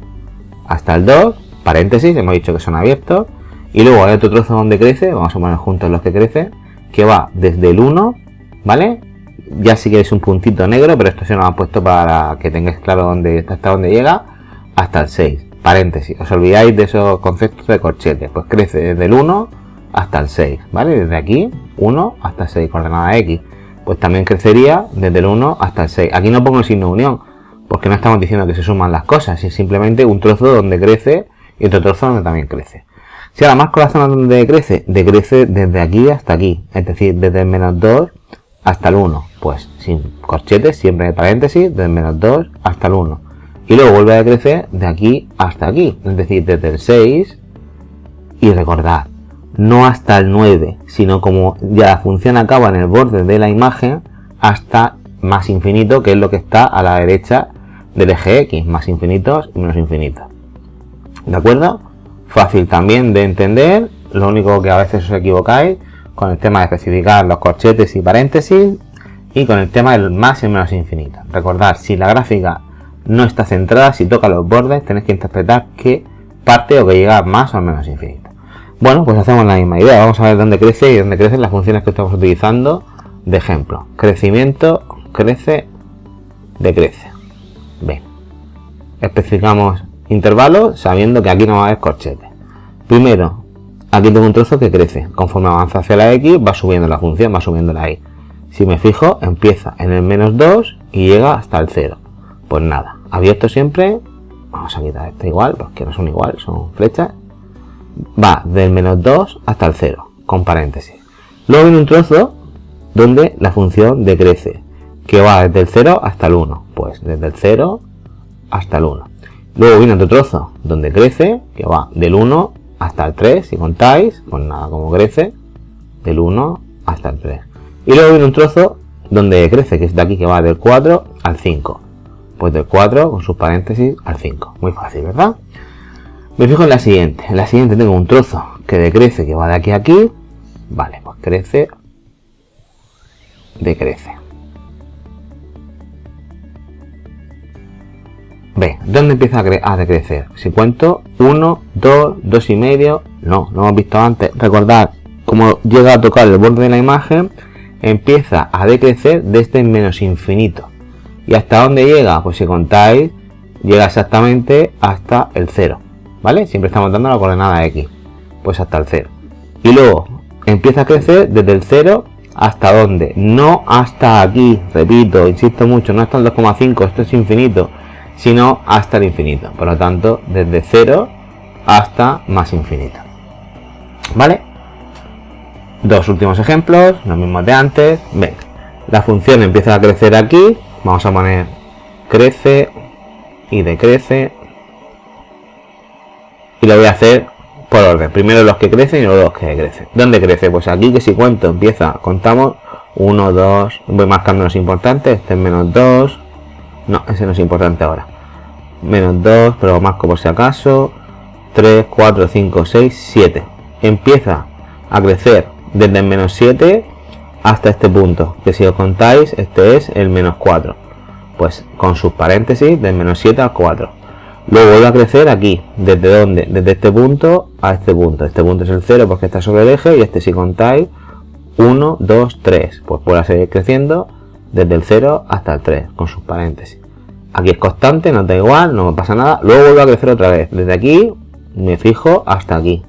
hasta el 2, paréntesis, hemos dicho que son abiertos, y luego hay otro trozo donde crece, vamos a poner juntos los que crecen, que va desde el 1, ¿vale? Ya si queréis un puntito negro, pero esto se nos ha puesto para que tengáis claro hasta dónde llega, hasta el 6, paréntesis. Os olvidáis de esos conceptos de corchetes, pues crece desde el 1 hasta el 6, ¿vale? Desde aquí, 1 hasta el 6, coordenada X. Pues también crecería desde el 1 hasta el 6. Aquí no pongo el signo de unión, porque no estamos diciendo que se suman las cosas, es simplemente un trozo donde crece y otro trozo donde también crece. Si ahora marco la zona donde decrece desde aquí hasta aquí, es decir, desde el menos 2 hasta el 1, pues sin corchetes, siempre de paréntesis, desde el menos 2 hasta el 1. Y luego vuelve a decrecer de aquí hasta aquí, es decir, desde el 6, y recordad, no hasta el 9, sino como ya la función acaba en el borde de la imagen, hasta más infinito, que es lo que está a la derecha del eje X, más infinitos y menos infinitos. ¿De acuerdo? Fácil también de entender, lo único que a veces os equivocáis con el tema de especificar los corchetes y paréntesis y con el tema del más y menos infinito. Recordad, si la gráfica no está centrada, si toca los bordes, tenéis que interpretar que parte o que llega más o menos infinito. Bueno, pues hacemos la misma idea, vamos a ver dónde crece y dónde crecen las funciones que estamos utilizando de ejemplo. Crecimiento, crece, decrece. Bien, especificamos intervalos sabiendo que aquí no va a haber corchetes. Primero, aquí tengo un trozo que crece, conforme avanza hacia la X va subiendo la función, va subiendo la Y. Si me fijo, empieza en el menos 2 y llega hasta el 0. Pues nada, abierto siempre, vamos a quitar esto igual, porque no son igual, son flechas. Va del menos 2 hasta el 0, con paréntesis. Luego viene un trozo donde la función decrece, que va desde el 0 hasta el 1, pues desde el 0 hasta el 1. Luego viene otro trozo donde crece, que va del 1 hasta el 3, si contáis, pues nada, como crece, del 1 hasta el 3. Y luego viene un trozo donde crece, que es de aquí, que va del 4 al 5. Pues del 4 con sus paréntesis al 5. Muy fácil, ¿verdad? Me fijo en la siguiente. En la siguiente tengo un trozo que decrece, que va de aquí a aquí. Vale, pues crece, decrece. Ve, ¿dónde empieza a decrecer? Si cuento 1, 2, 2 y medio, no, lo hemos visto antes. Recordad, como llega a tocar el borde de la imagen, empieza a decrecer desde el menos infinito. ¿Y hasta dónde llega? Pues si contáis, llega exactamente hasta el 0. ¿Vale? Siempre estamos dando la coordenada X. Pues hasta el 0. Y luego empieza a crecer desde el 0 hasta dónde. No hasta aquí, repito, insisto mucho, no hasta el 2,5, esto es infinito, sino hasta el infinito. Por lo tanto, desde 0 hasta más infinito. ¿Vale? Dos últimos ejemplos, los mismos de antes. Ven, la función empieza a crecer aquí. Vamos a poner crece y decrece. Y lo voy a hacer por orden. Primero los que crecen y luego los que decrecen. ¿Dónde crece? Pues aquí, que si cuento, empieza, contamos 1, 2, voy marcando los importantes. Este es menos 2. No, ese no es importante ahora. Menos 2, pero lo marco por si acaso. 3, 4, 5, 6, 7. Empieza a crecer desde el menos 7 hasta este punto, que si os contáis, este es el menos 4. Pues con sus paréntesis, del menos 7 al 4. Luego vuelve a crecer aquí. ¿Desde dónde? Desde este punto a este punto. Este punto es el 0 porque está sobre el eje, y este, si contáis, 1, 2, 3. Pues vuelve a seguir creciendo desde el 0 hasta el 3, con sus paréntesis. Aquí es constante, no da igual, no me pasa nada. Luego vuelve a crecer otra vez. Desde aquí me fijo hasta aquí.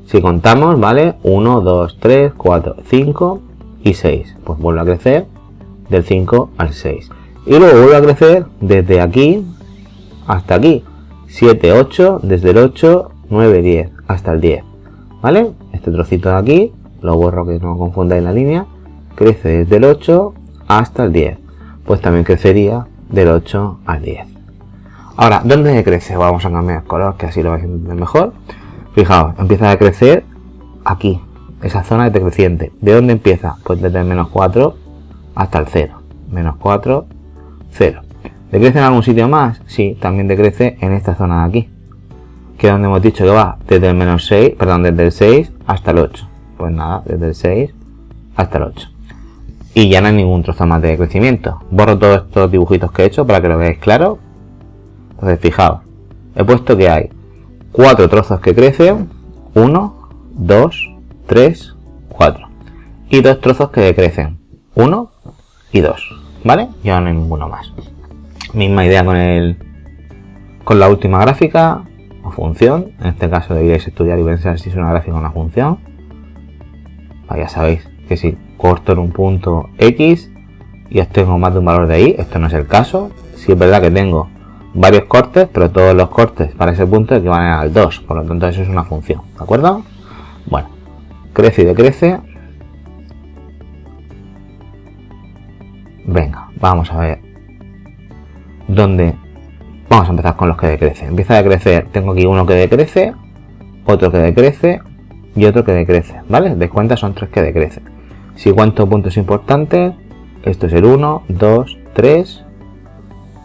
Si contamos, ¿vale? 1, 2, 3, 4, 5 y 6. Pues vuelve a crecer del 5 al 6. Y luego vuelve a crecer desde aquí hasta aquí. 7, 8, desde el 8, 9, 10, hasta el 10. ¿Vale? Este trocito de aquí, lo borro que no confundáis la línea, crece desde el 8 hasta el 10. Pues también crecería del 8 al 10. Ahora, ¿dónde decrece? Vamos a cambiar el color, que así lo vais a entender mejor. Fijaos, empieza a decrecer aquí, esa zona es decreciente. ¿De dónde empieza? Pues desde el menos 4 hasta el 0. Menos 4, 0. ¿Decrece en algún sitio más? Sí, también decrece en esta zona de aquí, que es donde hemos dicho que va desde el menos 6, perdón, desde el 6 hasta el 8. Pues nada, desde el 6 hasta el 8. Y ya no hay ningún trozo más de decrecimiento. Borro todos estos dibujitos que he hecho para que lo veáis claro. Entonces, fijaos, he puesto que hay 4 trozos que crecen, 1, 2, 3, 4. Y 2 trozos que decrecen, 1 y 2. ¿Vale? Ya no hay ninguno más. Misma idea con la última gráfica o función. En este caso deberíais estudiar y pensar si es una gráfica o una función. Pues ya sabéis que si corto en un punto X y obtengo más de un valor de ahí, esto no es el caso. Sí es verdad que tengo varios cortes, pero todos los cortes para ese punto equivalen al 2, por lo tanto eso es una función, ¿de acuerdo? Bueno, crece y decrece. Venga, vamos a ver dónde. Vamos a empezar con los que decrecen. Empieza a decrecer, tengo aquí uno que decrece, otro que decrece y otro que decrece, ¿vale? De cuenta son 3 que decrecen. Si cuento puntos importantes, esto es el 1, 2, 3,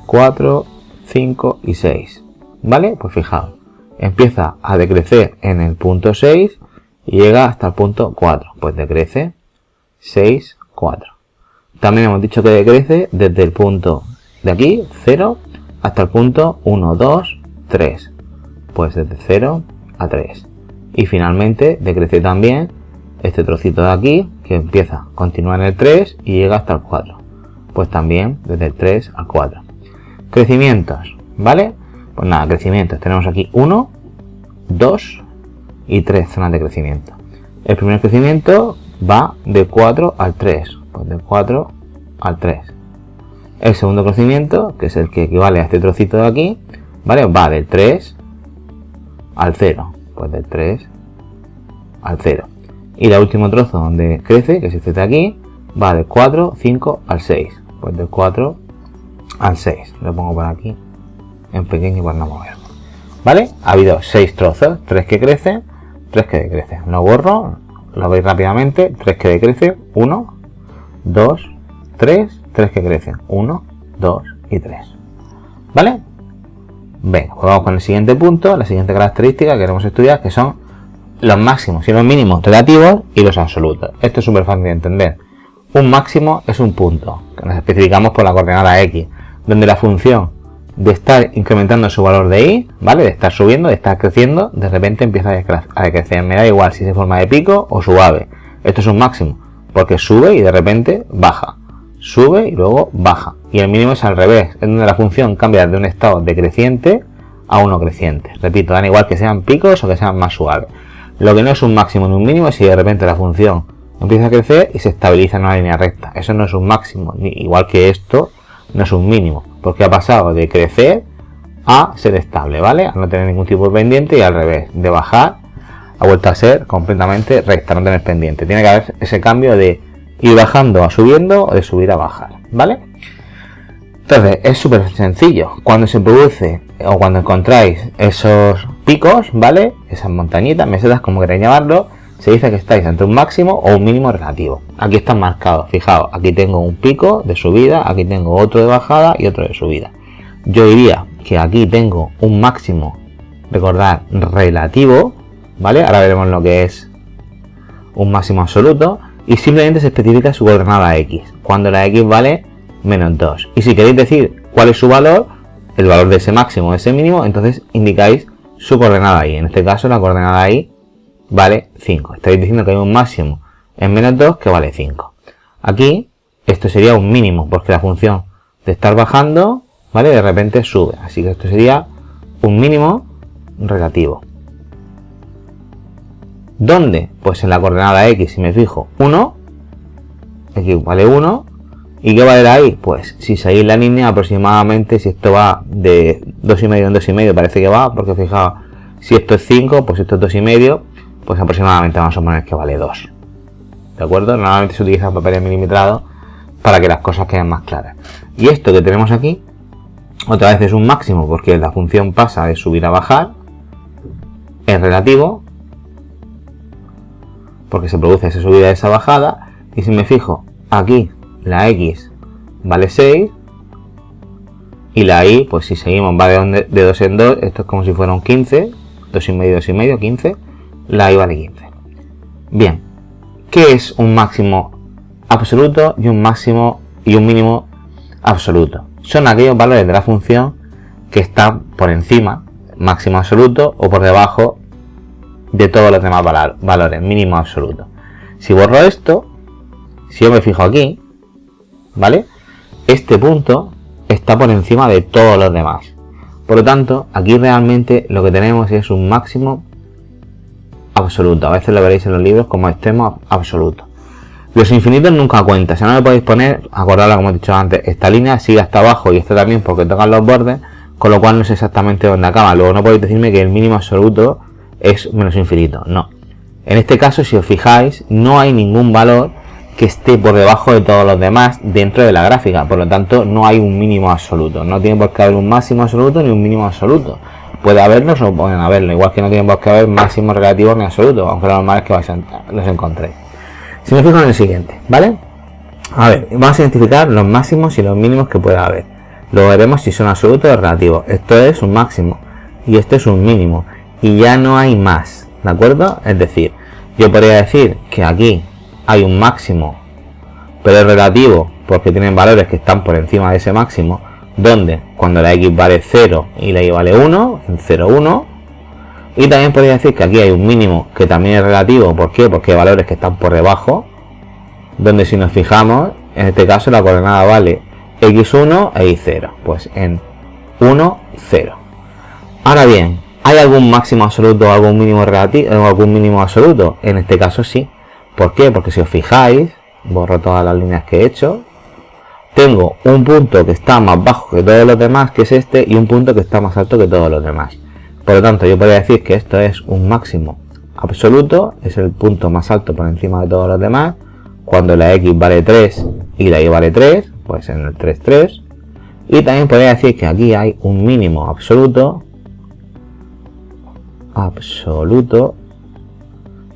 4, 5 y 6, ¿vale? Pues fijaos, empieza a decrecer en el punto 6 y llega hasta el punto 4, pues decrece 6, 4. También hemos dicho que decrece desde el punto de aquí, 0, hasta el punto 1, 2, 3, pues desde 0 a 3. Y finalmente decrece también este trocito de aquí, que empieza, continúa en el 3 y llega hasta el 4, pues también desde el 3 al 4. Crecimientos, ¿vale? Pues nada, crecimientos. Tenemos aquí 1, 2 y 3 zonas de crecimiento. El primer crecimiento va de 4 al 3, pues de 4 al 3. El segundo crecimiento, que es el que equivale a este trocito de aquí, ¿vale? Va del 3 al 0, pues del 3 al 0. Y el último trozo donde crece, que es este de aquí, va del 4, 5 al 6, pues del 4 al 6. Lo pongo por aquí en pequeño para no moverlo, ¿vale? Ha habido 6 trozos, 3 que crecen, 3 que decrecen. Lo borro, lo veis rápidamente. 3 que decrecen, 1, 2, 3, 3 que crecen, 1, 2 y 3, ¿vale? Venga, pues vamos con el siguiente punto, la siguiente característica que queremos estudiar, que son los máximos y los mínimos relativos y los absolutos. Esto es súper fácil de entender. Un máximo es un punto, que nos especificamos por la coordenada X, donde la función de estar incrementando su valor de y, ¿vale? De estar subiendo, de estar creciendo, de repente empieza a decrecer. Me da igual si es en forma de pico o suave. Esto es un máximo, porque sube y de repente baja. Sube y luego baja. Y el mínimo es al revés, es donde la función cambia de un estado decreciente a uno creciente. Repito, dan igual que sean picos o que sean más suaves. Lo que no es un máximo ni un mínimo es si de repente la función empieza a crecer y se estabiliza en una línea recta. Eso no es un máximo, igual que esto no es un mínimo, porque ha pasado de crecer a ser estable, ¿vale? A no tener ningún tipo de pendiente, y al revés, de bajar ha vuelto a ser completamente recta, no tener pendiente. Tiene que haber ese cambio de ir bajando a subiendo o de subir a bajar, ¿vale? Entonces es súper sencillo. Cuando se produce o cuando encontráis esos picos, ¿vale? Esas montañitas, mesetas, como queréis llamarlo, se dice que estáis entre un máximo o un mínimo relativo. Aquí están marcados, fijaos, aquí tengo un pico de subida, aquí tengo otro de bajada y otro de subida. Yo diría que aquí tengo un máximo, recordad, relativo, ¿vale? Ahora veremos lo que es un máximo absoluto, y simplemente se especifica su coordenada X, cuando la X vale menos 2. Y si queréis decir cuál es su valor, el valor de ese máximo o ese mínimo, entonces indicáis su coordenada Y. En este caso la coordenada Y vale 5. Estáis diciendo que hay un máximo en menos 2 que vale 5. Aquí esto sería un mínimo, porque la función de estar bajando, ¿vale? De repente sube. Así que esto sería un mínimo relativo. ¿Dónde? Pues en la coordenada X, si me fijo, 1, X vale 1, ¿y qué vale ahí? Pues si seguís la línea aproximadamente, si esto va de 2,5 en 2,5, parece que va, porque fijaos, si esto es 5, pues esto es 2,5, pues aproximadamente vamos a poner que vale 2. ¿De acuerdo? Normalmente se utiliza papel milimetrado para que las cosas queden más claras. Y esto que tenemos aquí Otra vez es un máximo porque la función pasa de subir a bajar. Es relativo porque se produce esa subida y esa bajada. Y si me fijo aquí, la x vale 6 y la y, pues si seguimos va de 2 en 2, esto es como si fuera un 15, 2,5, 2,5, 15, la y vale 15. Bien, ¿qué es un máximo absoluto y un máximo y un mínimo absoluto? Son aquellos valores de la función que están por encima, máximo absoluto, o por debajo de todos los demás valores, mínimo absoluto. Si borro esto, si yo me fijo aquí, ¿vale? Este punto está por encima de todos los demás. Por lo tanto, aquí realmente lo que tenemos es un máximo absoluto. A veces lo veréis en los libros como extremo absoluto. Los infinitos nunca cuentan. Si no me podéis poner, acordaros como he dicho antes, esta línea sigue hasta abajo y esta también porque tocan los bordes, con lo cual no sé exactamente dónde acaba. Luego no podéis decirme que el mínimo absoluto es menos infinito. No. En este caso, si os fijáis, no hay ningún valor que esté por debajo de todos los demás dentro de la gráfica. Por lo tanto, no hay un mínimo absoluto. No tiene por qué haber un máximo absoluto ni un mínimo absoluto. Puede haberlos o pueden haberlo. Igual que no tiene por qué haber máximos relativos ni absolutos, aunque lo normal es que los encontréis. Si me fijo en el siguiente, ¿vale? A ver, vamos a identificar los máximos y los mínimos que pueda haber. Luego veremos si son absolutos o relativos. Esto es un máximo y esto es un mínimo. Y ya no hay más, ¿de acuerdo? Es decir, yo podría decir que aquí hay un máximo, pero es relativo porque tienen valores que están por encima de ese máximo, donde cuando la x vale 0 y la y vale 1, en 0, 1. Y también podría decir que aquí hay un mínimo que también es relativo. ¿Por qué? Porque hay valores que están por debajo, donde si nos fijamos, en este caso la coordenada vale x1 e y0. Pues en 1, 0. Ahora bien, ¿hay algún máximo absoluto o algún mínimo relativo o algún mínimo absoluto? En este caso sí. ¿Por qué? Porque si os fijáis, borro todas las líneas que he hecho, tengo un punto que está más bajo que todos los demás, que es este, y un punto que está más alto que todos los demás. Por lo tanto, yo podría decir que esto es un máximo absoluto, es el punto más alto por encima de todos los demás. Cuando la x vale 3 y la y vale 3, pues en el 3, 3. Y también podría decir que aquí hay un mínimo absoluto,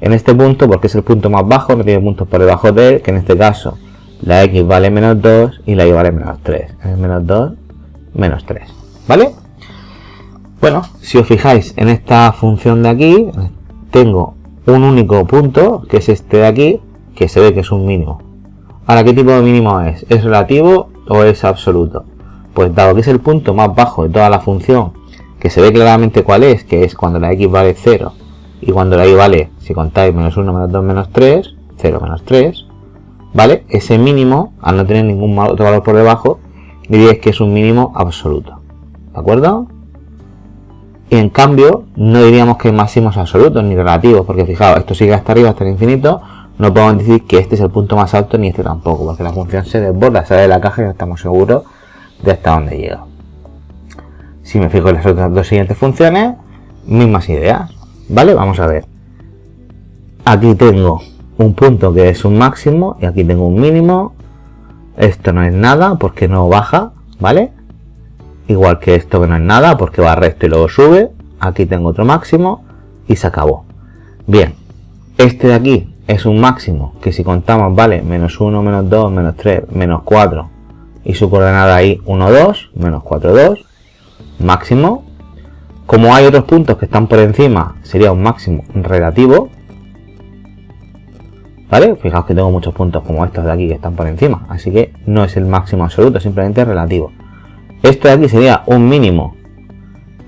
en este punto, porque es el punto más bajo, no tiene puntos por debajo de él, que en este caso la x vale menos 2 y la y vale menos 3. Es menos 2, menos 3. ¿Vale? Bueno, si os fijáis en esta función de aquí, tengo un único punto, que es este de aquí, que se ve que es un mínimo. Ahora, ¿qué tipo de mínimo es? ¿Es relativo o es absoluto? Pues dado que es el punto más bajo de toda la función, que se ve claramente cuál es, que es cuando la x vale 0 y cuando la y vale, si contáis, menos 1, menos 2, menos 3, 0, menos 3, ¿vale? Ese mínimo, al no tener ningún otro valor por debajo, diréis que es un mínimo absoluto. ¿De acuerdo? Y en cambio, no diríamos que hay máximos absolutos ni relativos, porque fijaos, esto sigue hasta arriba, hasta el infinito, no podemos decir que este es el punto más alto ni este tampoco, porque la función se desborda, sale de la caja y no estamos seguros de hasta dónde llega. Si me fijo en las otras dos siguientes funciones, mismas ideas, ¿vale? Vamos a ver. Aquí tengo un punto que es un máximo y aquí tengo un mínimo. Esto no es nada porque no baja, ¿vale? Igual que esto que no es nada porque va recto y luego sube. Aquí tengo otro máximo y se acabó. Bien, este de aquí es un máximo que si contamos vale menos 1, menos 2, menos 3, menos 4 y su coordenada ahí 1, 2, menos 4, 2, máximo. Como hay otros puntos que están por encima, sería un máximo relativo, ¿vale? Fijaos que tengo muchos puntos como estos de aquí que están por encima, así que no es el máximo absoluto, simplemente relativo. Esto de aquí sería un mínimo,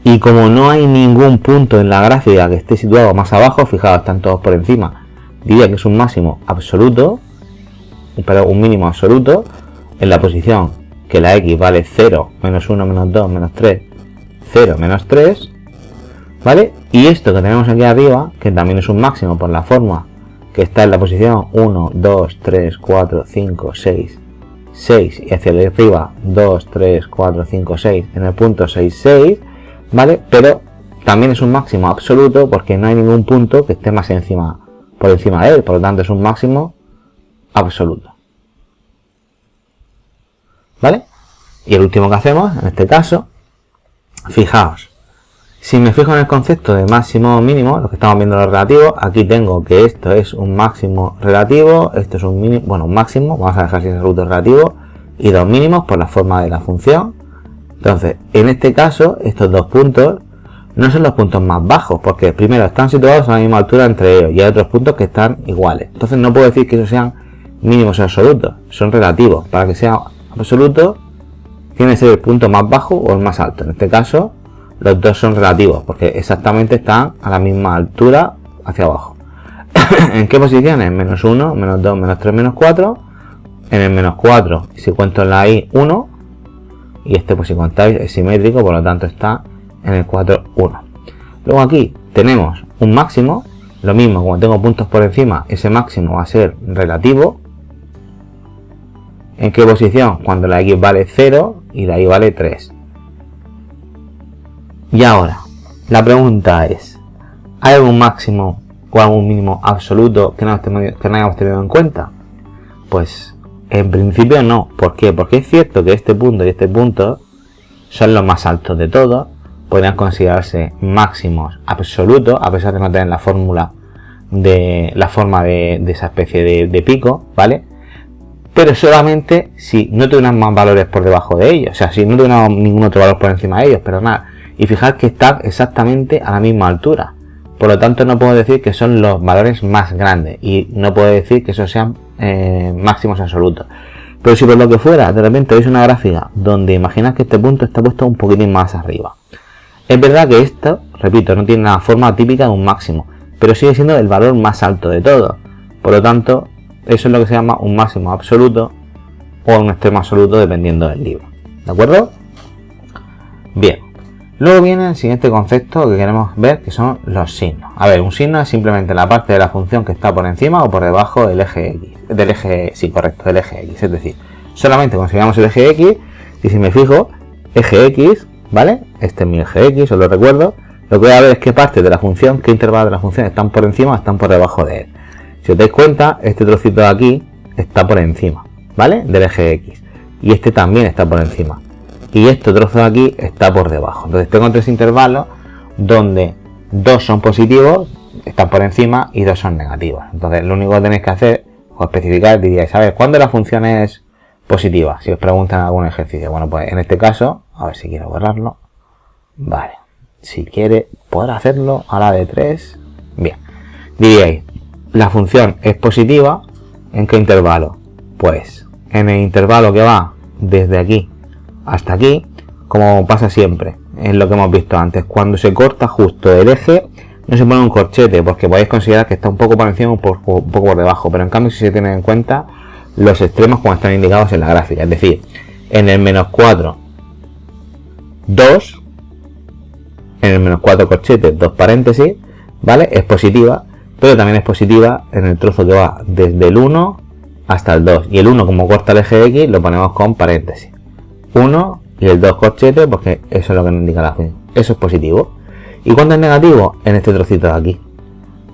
y como no hay ningún punto en la gráfica que esté situado más abajo, fijaos, están todos por encima, diría que es un máximo absoluto, pero un mínimo absoluto, en la posición que la x vale 0, menos 1, menos 2, menos 3, 0, menos 3, ¿vale? Y esto que tenemos aquí arriba, que también es un máximo por la forma que está en la posición 1, 2, 3, 4, 5, 6, 6 y hacia arriba 2, 3, 4, 5, 6 en el punto 6, 6, ¿vale? Pero también es un máximo absoluto porque no hay ningún punto que esté más por encima de él, por lo tanto es un máximo absoluto, ¿vale? Y el último que hacemos en este caso Fijaos, si me fijo en el concepto de máximo o mínimo, lo que estamos viendo los relativos, aquí tengo que esto es un máximo relativo, esto es un mínimo, bueno, un máximo, vamos a dejar sin absoluto relativo, y dos mínimos por la forma de la función. Entonces, en este caso, estos dos puntos no son los puntos más bajos, porque primero están situados a la misma altura entre ellos, y hay otros puntos que están iguales. Entonces no puedo decir que esos sean mínimos absolutos, son relativos. Para que sea absoluto, tiene que ser el punto más bajo o el más alto. En este caso, los dos son relativos, porque exactamente están a la misma altura hacia abajo. ¿En qué posiciones? Menos 1, menos 2, menos 3, menos 4. En el menos 4, si cuento en la I, 1. Y este, pues si contáis, es simétrico, por lo tanto está en el 4, 1. Luego aquí tenemos un máximo. Lo mismo, como tengo puntos por encima, ese máximo va a ser relativo. ¿En qué posición? Cuando la X vale 0 y la Y vale 3. Y ahora, la pregunta es, ¿hay algún máximo o algún mínimo absoluto que no hayamos tenido en cuenta? Pues en principio no. ¿Por qué? Porque es cierto que este punto y este punto son los más altos de todos, podrían considerarse máximos absolutos, a pesar de no tener la fórmula de la forma de esa especie de pico, ¿vale? Pero solamente si no tuvieran más valores por debajo de ellos, o sea, si no tuvieran ningún otro valor por encima de ellos, pero nada. Y fijar que están exactamente a la misma altura. Por lo tanto, no puedo decir que son los valores más grandes y no puedo decir que esos sean máximos absolutos. Pero si por lo que fuera, de repente veis una gráfica donde imaginas que este punto está puesto un poquitín más arriba. Es verdad que esto, repito, no tiene la forma típica de un máximo, pero sigue siendo el valor más alto de todo. Por lo tanto, eso es lo que se llama un máximo absoluto o un extremo absoluto dependiendo del libro. ¿De acuerdo? Bien. Luego viene el siguiente concepto que queremos ver, que son los signos. A ver, un signo es simplemente la parte de la función que está por encima o por debajo del eje X. Del eje X. Es decir, solamente consideramos el eje X y si me fijo, eje X, ¿vale? Este es mi eje X, os lo recuerdo. Lo que voy a ver es qué parte de la función, qué intervalos de la función están por encima o están por debajo de él. Si os dais cuenta, este trocito de aquí está por encima, ¿vale? Del eje X. Y este también está por encima. Y este trozo de aquí está por debajo. Entonces tengo tres intervalos donde dos son positivos, están por encima, y dos son negativos. Entonces lo único que tenéis que hacer o especificar, diríais, a ver, ¿cuándo la función es positiva? Si os preguntan en algún ejercicio. Bueno, pues en este caso, a ver si quiero borrarlo. Vale. Si quiere poder hacerlo a la de 3. Bien. Diríais, la función es positiva, ¿en qué intervalo? Pues en el intervalo que va desde aquí hasta aquí, como pasa siempre, en lo que hemos visto antes, cuando se corta justo el eje, no se pone un corchete, porque podéis considerar que está un poco por encima o un poco por debajo, pero en cambio si se tienen en cuenta los extremos como están indicados en la gráfica, es decir, en el menos 4, 2, en el menos 4 corchete, 2 paréntesis, ¿vale? Es positiva, pero también es positiva en el trozo que va desde el 1 hasta el 2, y el 1 como corta el eje X lo ponemos con paréntesis. 1 y el 2 corchetes, porque eso es lo que nos indica la función. Eso es positivo. ¿Y cuándo es negativo? En este trocito de aquí.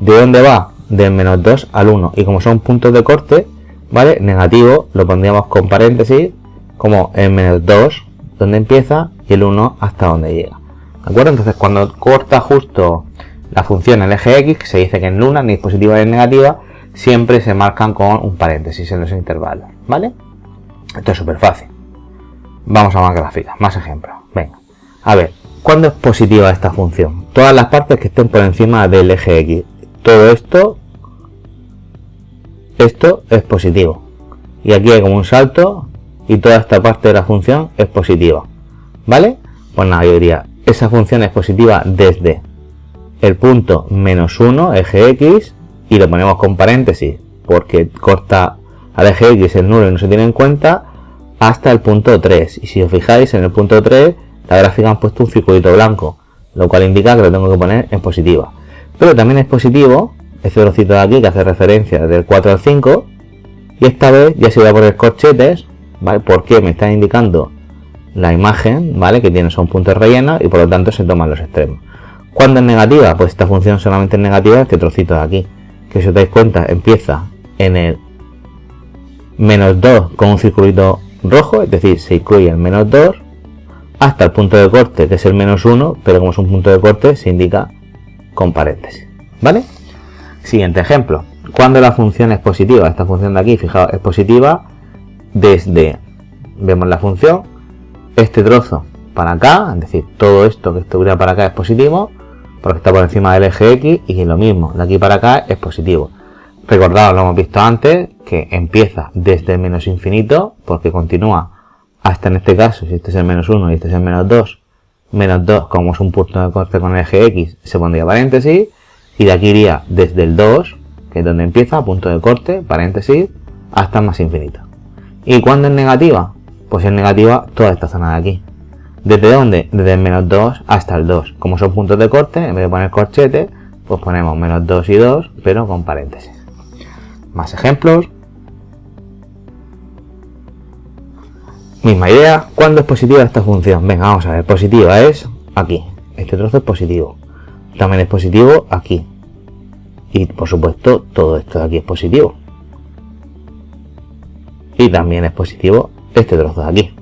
¿De dónde va? Del menos 2 al 1. Y como son puntos de corte, ¿vale? Negativo lo pondríamos con paréntesis, como el menos 2, donde empieza, y el 1 hasta donde llega. ¿De acuerdo? Entonces cuando corta justo la función en el eje X, que se dice que en una ni es positiva ni es negativa, siempre se marcan con un paréntesis en los intervalos. ¿Vale? Esto es súper fácil. Vamos a más gráficas, más ejemplos. Venga, a ver, ¿cuándo es positiva esta función? Todas las partes que estén por encima del eje X. Todo esto es positivo. Y aquí hay como un salto y toda esta parte de la función es positiva. ¿Vale? Pues nada, yo diría, esa función es positiva desde el punto menos 1, eje X, y lo ponemos con paréntesis porque corta al eje X el nulo y no se tiene en cuenta, hasta el punto 3, y si os fijáis en el punto 3 la gráfica han puesto un circulito blanco, lo cual indica que lo tengo que poner en positiva. Pero también es positivo este trocito de aquí que hace referencia del 4 al 5, y esta vez ya se voy a poner corchetes, ¿vale? Porque me está indicando la imagen, ¿vale? Que tiene son puntos rellenos y por lo tanto se toman los extremos. ¿Cuándo es negativa? Pues esta función solamente es negativa en este trocito de aquí, que si os dais cuenta empieza en el menos 2 con un circulito rojo, es decir, se incluye el menos 2, hasta el punto de corte, que es el -1, pero como es un punto de corte se indica con paréntesis, ¿vale? Siguiente ejemplo. Cuando la función es positiva, esta función de aquí, fijaos, es positiva desde, vemos la función, este trozo para acá, es decir, todo esto que estuviera para acá es positivo, porque está por encima del eje X, y lo mismo, de aquí para acá es positivo. Recordad, lo hemos visto antes, que empieza desde el menos infinito, porque continúa hasta, en este caso, si este es el -1 y este es el -2, como es un punto de corte con el eje X, se pondría paréntesis, y de aquí iría desde el 2, que es donde empieza, punto de corte, paréntesis, hasta el más infinito. ¿Y cuándo es negativa? Pues es negativa toda esta zona de aquí. ¿Desde dónde? Desde el -2 hasta el 2. Como son puntos de corte, en vez de poner corchete, pues ponemos -2 y 2, pero con paréntesis. Más ejemplos. Misma idea. ¿Cuándo es positiva esta función? Venga, vamos a ver. Positiva es aquí. Este trozo es positivo. También es positivo aquí. Y por supuesto, todo esto de aquí es positivo. Y también es positivo este trozo de aquí.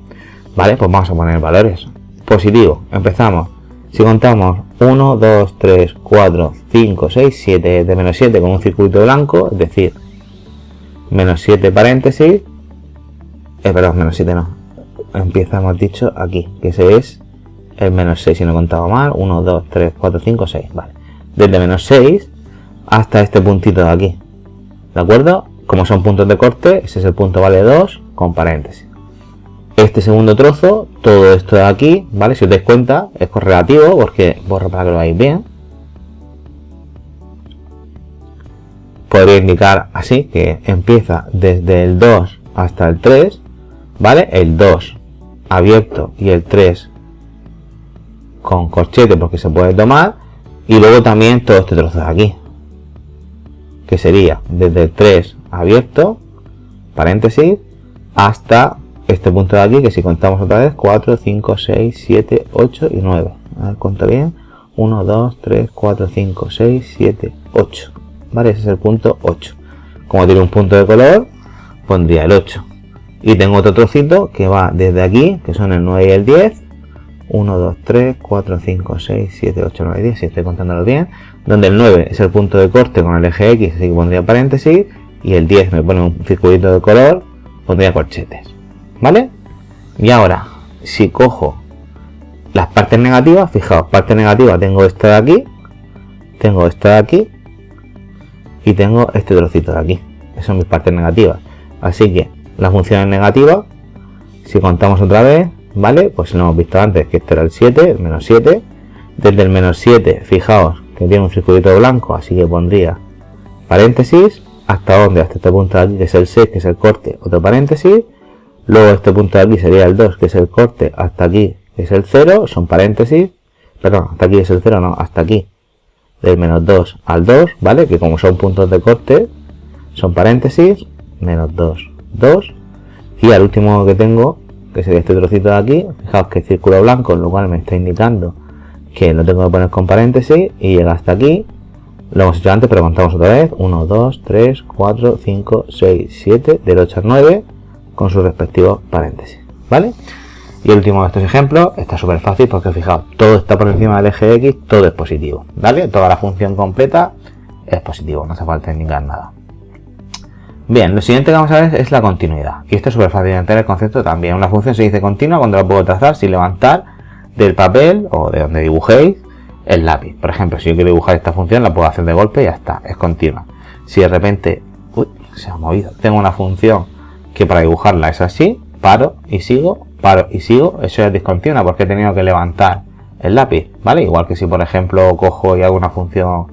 Vale, pues vamos a poner valores. Positivo. Empezamos. Si contamos 1, 2, 3, 4, 5, 6, 7, de -7 con un circuito blanco, es decir, -7 paréntesis. Perdón, -7 no. Empieza, hemos dicho, aquí, que ese es el -6, si no contaba mal. 1, 2, 3, 4, 5, 6. Vale. Desde -6 hasta este puntito de aquí. ¿De acuerdo? Como son puntos de corte, ese es el punto vale 2 con paréntesis. Este segundo trozo, todo esto de aquí, ¿vale? Si os dais cuenta, es correlativo, porque borro para que lo veáis bien. Podría indicar así, que empieza desde el 2 hasta el 3, ¿vale? El 2 abierto y el 3 con corchete porque se puede tomar, y luego también todo este trozo de aquí, que sería desde el 3 abierto, paréntesis, hasta este punto de aquí, que si contamos otra vez, 4, 5, 6, 7, 8 y 9. A ver, cuento bien. 1, 2, 3, 4, 5, 6, 7, 8. ¿Vale? Ese es el punto 8. Como tiene un punto de color, pondría el 8. Y tengo otro trocito que va desde aquí, que son el 9 y el 10. 1, 2, 3, 4, 5, 6, 7, 8, 9, 10, si estoy contándolo bien. Donde el 9 es el punto de corte con el eje X, así que pondría paréntesis. Y el 10 me pone un circulito de color, pondría corchetes. ¿Vale? Y ahora, si cojo las partes negativas, fijaos, parte negativa, tengo esta de aquí, tengo esta de aquí, y tengo este trocito de aquí. Esas son mis partes negativas. Así que la función es negativa. Si contamos otra vez, ¿vale? Pues lo hemos visto antes, que esto era el 7, el -7. Desde el -7, fijaos que tiene un circulito blanco, así que pondría paréntesis. ¿Hasta dónde? Hasta este punto de aquí, que es el 6, que es el corte, otro paréntesis. Luego este punto de aquí sería el 2, que es el corte, hasta aquí, que es el 0, son paréntesis. Perdón, hasta aquí es el 0, no, hasta aquí. Del -2 al 2, ¿vale? Que como son puntos de corte, son paréntesis, -2, 2. Y al último que tengo, que sería este trocito de aquí, fijaos que es círculo blanco, lo cual me está indicando que lo tengo que poner con paréntesis, y llega hasta aquí. Lo hemos hecho antes, pero contamos otra vez. 1, 2, 3, 4, 5, 6, 7, del 8 al 9, con sus respectivos paréntesis, ¿vale? Y el último de estos ejemplos está súper fácil, porque fijaos, todo está por encima del eje X, todo es positivo, ¿vale? Toda la función completa es positivo, no hace falta indicar nada. Bien, lo siguiente que vamos a ver es la continuidad. Y esto es súper fácil de entender el concepto también. Una función se dice continua cuando la puedo trazar sin levantar del papel o de donde dibujéis el lápiz. Por ejemplo, si yo quiero dibujar esta función, la puedo hacer de golpe y ya está, es continua. Si de repente, se ha movido, tengo una función que para dibujarla es así, paro y sigo, eso es discontinua porque he tenido que levantar el lápiz, ¿vale? Igual que si, por ejemplo, cojo y hago una función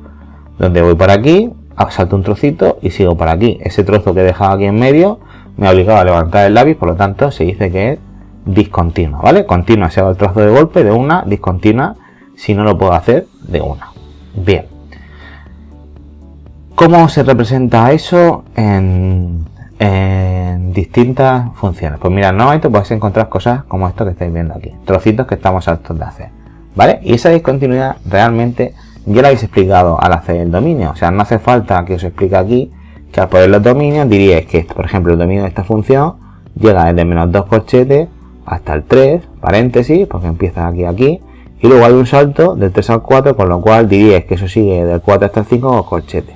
donde voy por aquí, salto un trocito y sigo por aquí. Ese trozo que he dejado aquí en medio me ha obligado a levantar el lápiz, por lo tanto se dice que es discontinua, ¿vale? Continua si hago el trazo de golpe de una, discontinua si no lo puedo hacer de una. Bien. ¿Cómo se representa eso en distintas funciones? Pues mirad, normalmente podéis encontrar cosas como esto que estáis viendo aquí, trocitos que estamos hartos de hacer, ¿vale? Y esa discontinuidad realmente ya la habéis explicado al hacer el dominio, o sea, no hace falta que os explique aquí que al poner los dominios diríais que, por ejemplo, el dominio de esta función llega desde -2 corchetes hasta el 3, paréntesis, porque empieza aquí, aquí, y luego hay un salto del 3 al 4, con lo cual diríais que eso sigue del 4 hasta el 5 con corchete.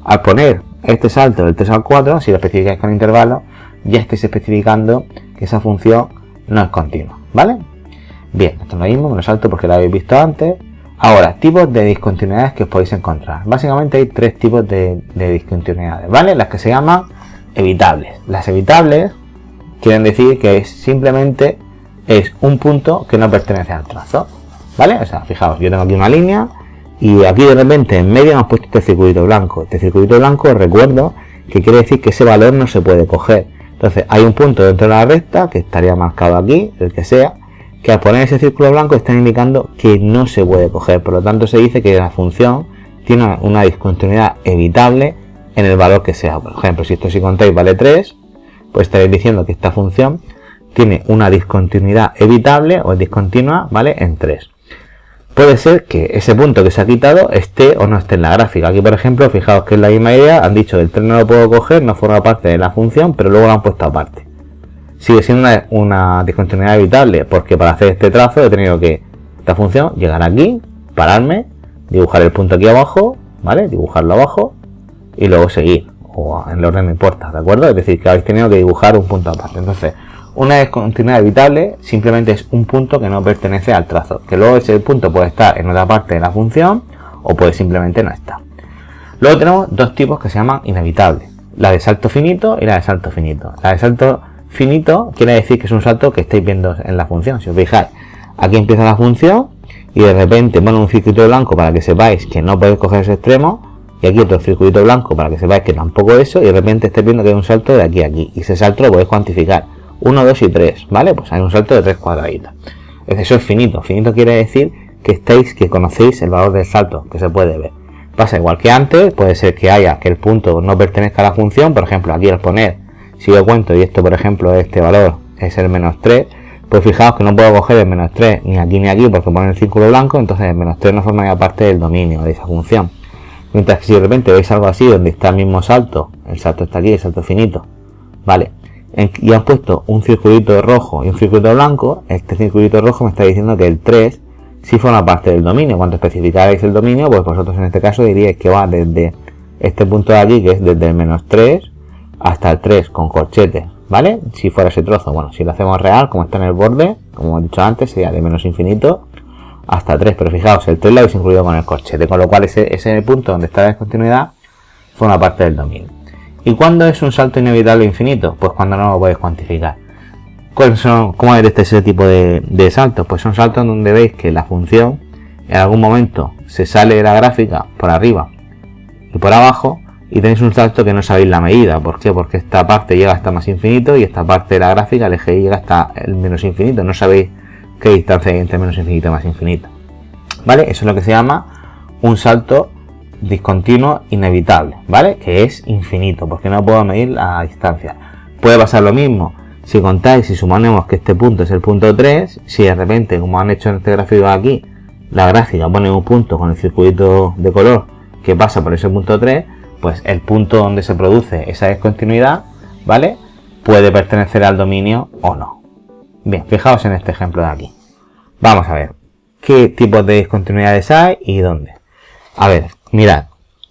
Al poner este salto del 3 al 4, si lo especificáis con intervalos, ya estáis especificando que esa función no es continua, ¿vale? Bien, esto es lo mismo, me lo salto porque lo habéis visto antes. Ahora, tipos de discontinuidades que os podéis encontrar. Básicamente hay tres tipos de discontinuidades, ¿vale? Las que se llaman evitables. Las evitables quieren decir que simplemente es un punto que no pertenece al trazo, ¿vale? O sea, fijaos, yo tengo aquí una línea y aquí de repente en medio hemos puesto este circulito blanco. Este circulito blanco, os recuerdo, que quiere decir que ese valor no se puede coger. Entonces hay un punto dentro de la recta, que estaría marcado aquí, el que sea, que al poner ese círculo blanco está indicando que no se puede coger. Por lo tanto se dice que la función tiene una discontinuidad evitable en el valor que sea. Por ejemplo, si esto si contáis vale 3, pues estaréis diciendo que esta función tiene una discontinuidad evitable o discontinua, ¿vale? En 3. Puede ser que ese punto que se ha quitado esté o no esté en la gráfica. Aquí, por ejemplo, fijaos que es la misma idea. Han dicho que el 3 no lo puedo coger, no forma parte de la función, pero luego lo han puesto aparte. Sigue siendo una discontinuidad evitable, porque para hacer este trazo he tenido que esta función llegar aquí, pararme, dibujar el punto aquí abajo, ¿vale? Dibujarlo abajo y luego seguir, o en el orden no importa, ¿de acuerdo? Es decir, que habéis tenido que dibujar un punto aparte. Entonces, una discontinuidad evitable simplemente es un punto que no pertenece al trazo, que luego ese punto puede estar en otra parte de la función o puede simplemente no estar. Luego tenemos dos tipos que se llaman inevitables, la de salto finito y la de salto finito. La de salto finito quiere decir que es un salto que estáis viendo en la función. Si os fijáis, aquí empieza la función y de repente pone un circuito blanco para que sepáis que no podéis coger ese extremo, y aquí otro circuito blanco para que sepáis que tampoco eso, y de repente estáis viendo que hay un salto de aquí a aquí, y ese salto lo podéis cuantificar 1, 2 y 3, ¿vale? Pues hay un salto de 3 cuadraditos. Eso es finito. Finito quiere decir que conocéis el valor del salto, que se puede ver. Pasa igual que antes, puede ser que haya que el punto no pertenezca a la función. Por ejemplo, aquí al poner, si yo cuento y esto, por ejemplo, este valor es el -3, pues fijaos que no puedo coger el -3 ni aquí ni aquí porque pone el círculo blanco, entonces el -3 no formaría parte del dominio de esa función. Mientras que si de repente veis algo así donde está el mismo salto, el salto está aquí, el salto finito, ¿vale? Y han puesto un circulito rojo y un circulito blanco, este circulito rojo me está diciendo que el 3 sí forma parte del dominio. Cuando especificarais el dominio, pues vosotros en este caso diríais que va desde este punto de aquí, que es desde el -3 hasta el 3 con corchetes, ¿vale? Si fuera ese trozo, bueno, si lo hacemos real, como está en el borde, como he dicho antes, sería de menos infinito hasta 3, pero fijaos, el 3 lo habéis incluido con el corchete, con lo cual ese punto donde está la discontinuidad forma parte del dominio. ¿Y cuándo es un salto inevitable infinito? Pues cuando no lo podéis cuantificar. ¿Cómo es ese tipo de saltos? Pues son saltos donde veis que la función en algún momento se sale de la gráfica por arriba y por abajo, y tenéis un salto que no sabéis la medida. ¿Por qué? Porque esta parte llega hasta más infinito y esta parte de la gráfica, el eje Y, llega hasta el menos infinito. No sabéis qué distancia hay entre menos infinito y más infinito, ¿vale? Eso es lo que se llama un salto discontinuo inevitable, ¿vale? Que es infinito, porque no puedo medir la distancia. Puede pasar lo mismo si contáis y suponemos que este punto es el punto 3, si de repente, como han hecho en este gráfico aquí, la gráfica pone un punto con el circuito de color que pasa por ese punto 3, pues el punto donde se produce esa discontinuidad, ¿vale? Puede pertenecer al dominio o no. Bien, fijaos en este ejemplo de aquí. Vamos a ver qué tipos de discontinuidades hay y dónde. A ver, mirad,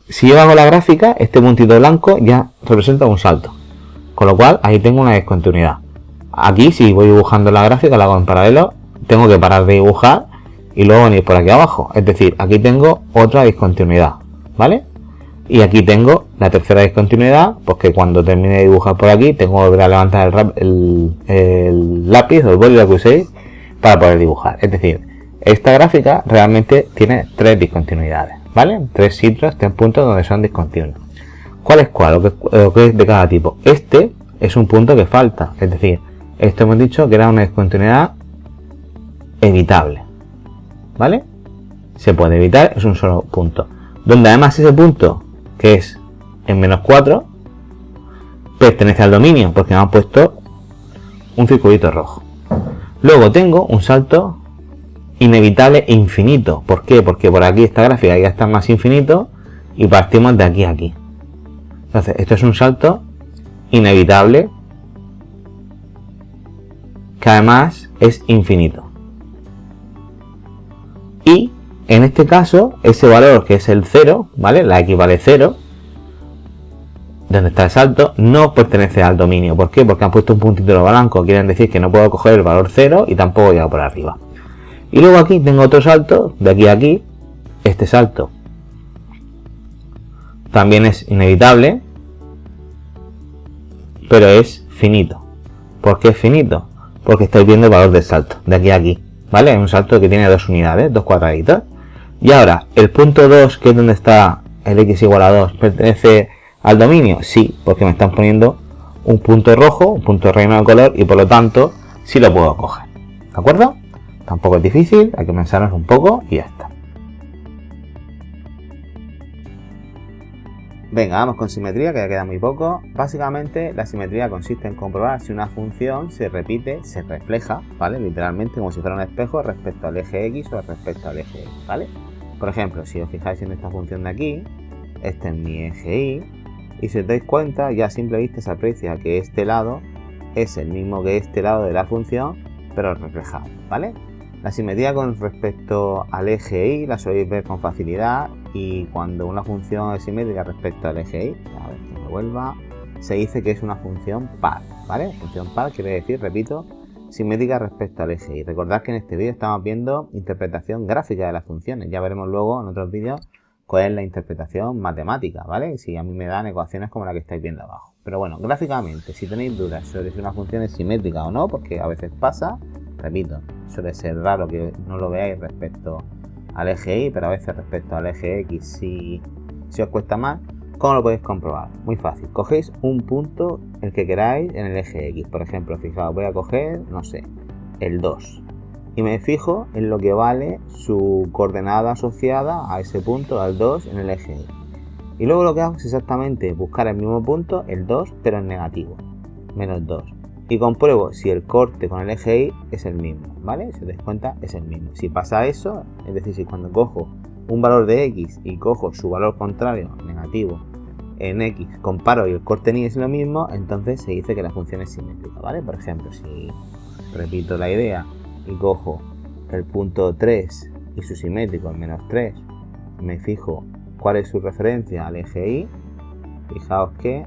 si yo hago la gráfica, este puntito blanco ya representa un salto, con lo cual ahí tengo una discontinuidad. Aquí, si voy dibujando la gráfica, la hago en paralelo, tengo que parar de dibujar y luego venir por aquí abajo. Es decir, aquí tengo otra discontinuidad, ¿vale? Y aquí tengo la tercera discontinuidad, porque cuando termine de dibujar por aquí, tengo que volver a levantar el lápiz o el boli, lo que uséis, para poder dibujar. Es decir, esta gráfica realmente tiene tres discontinuidades, ¿vale? Tres sitios, tres puntos donde son discontinuos. ¿Cuál es cuál? Lo que es de cada tipo. Este es un punto que falta, es decir, esto hemos dicho que era una discontinuidad evitable, ¿vale? Se puede evitar, es un solo punto. Donde además ese punto, que es en -4, pertenece al dominio, porque me han puesto un circulito rojo. Luego tengo un salto inevitable e infinito. ¿Por qué? Porque por aquí esta gráfica ya está más infinito y partimos de aquí a aquí. Entonces, esto es un salto inevitable que además es infinito. Y en este caso, ese valor que es el 0, ¿vale? La X vale 0, donde está el salto, no pertenece al dominio. ¿Por qué? Porque han puesto un puntito en blanco. Quieren decir que no puedo coger el valor 0 y tampoco llegar por arriba. Y luego aquí tengo otro salto, de aquí a aquí. Este salto también es inevitable, pero es finito. ¿Por qué es finito? Porque estáis viendo el valor del salto, de aquí a aquí, ¿vale? Es un salto que tiene 2 unidades, 2 cuadraditos. Y ahora, el punto 2, que es donde está el x igual a 2, ¿pertenece al dominio? Sí, porque me están poniendo un punto rojo, un punto relleno de color, y por lo tanto, sí lo puedo coger. ¿De acuerdo? Tampoco es difícil, hay que pensarnos un poco y ya está. Venga, vamos con simetría, que ya queda muy poco. Básicamente, la simetría consiste en comprobar si una función se repite, se refleja, ¿vale? Literalmente, como si fuera un espejo respecto al eje X o respecto al eje Y, ¿vale? Por ejemplo, si os fijáis en esta función de aquí, este es mi eje Y, y si os dais cuenta, ya a simple vista se aprecia que este lado es el mismo que este lado de la función, pero reflejado, ¿vale? La simetría con respecto al eje Y la soléis ver con facilidad, y cuando una función es simétrica respecto al eje Y, a ver que me vuelva, se dice que es una función par, ¿vale? Función par quiere decir, repito, simétrica respecto al eje Y. Recordad que en este vídeo estamos viendo interpretación gráfica de las funciones. Ya veremos luego en otros vídeos cuál es la interpretación matemática, ¿vale? Si a mí me dan ecuaciones como la que estáis viendo abajo. Pero bueno, gráficamente, si tenéis dudas sobre si una función es simétrica o no, porque a veces pasa, repito, suele ser raro que no lo veáis respecto al eje Y, pero a veces respecto al eje X si os cuesta más. ¿Cómo lo podéis comprobar? Muy fácil. Cogéis un punto, el que queráis, en el eje X. Por ejemplo, fijaos, voy a coger, no sé, el 2. Y me fijo en lo que vale su coordenada asociada a ese punto, al 2, en el eje Y. Y luego lo que hago es exactamente buscar el mismo punto, el 2, pero en negativo. Menos 2. Y compruebo si el corte con el eje Y es el mismo, ¿vale? Si os dais cuenta, es el mismo. Si pasa eso, es decir, si cuando cojo un valor de X y cojo su valor contrario, negativo, en X, comparo y el corte en Y es lo mismo, entonces se dice que la función es simétrica, ¿vale? Por ejemplo, si repito la idea y cojo el punto 3 y su simétrico, el menos 3, me fijo cuál es su referencia al eje Y, fijaos que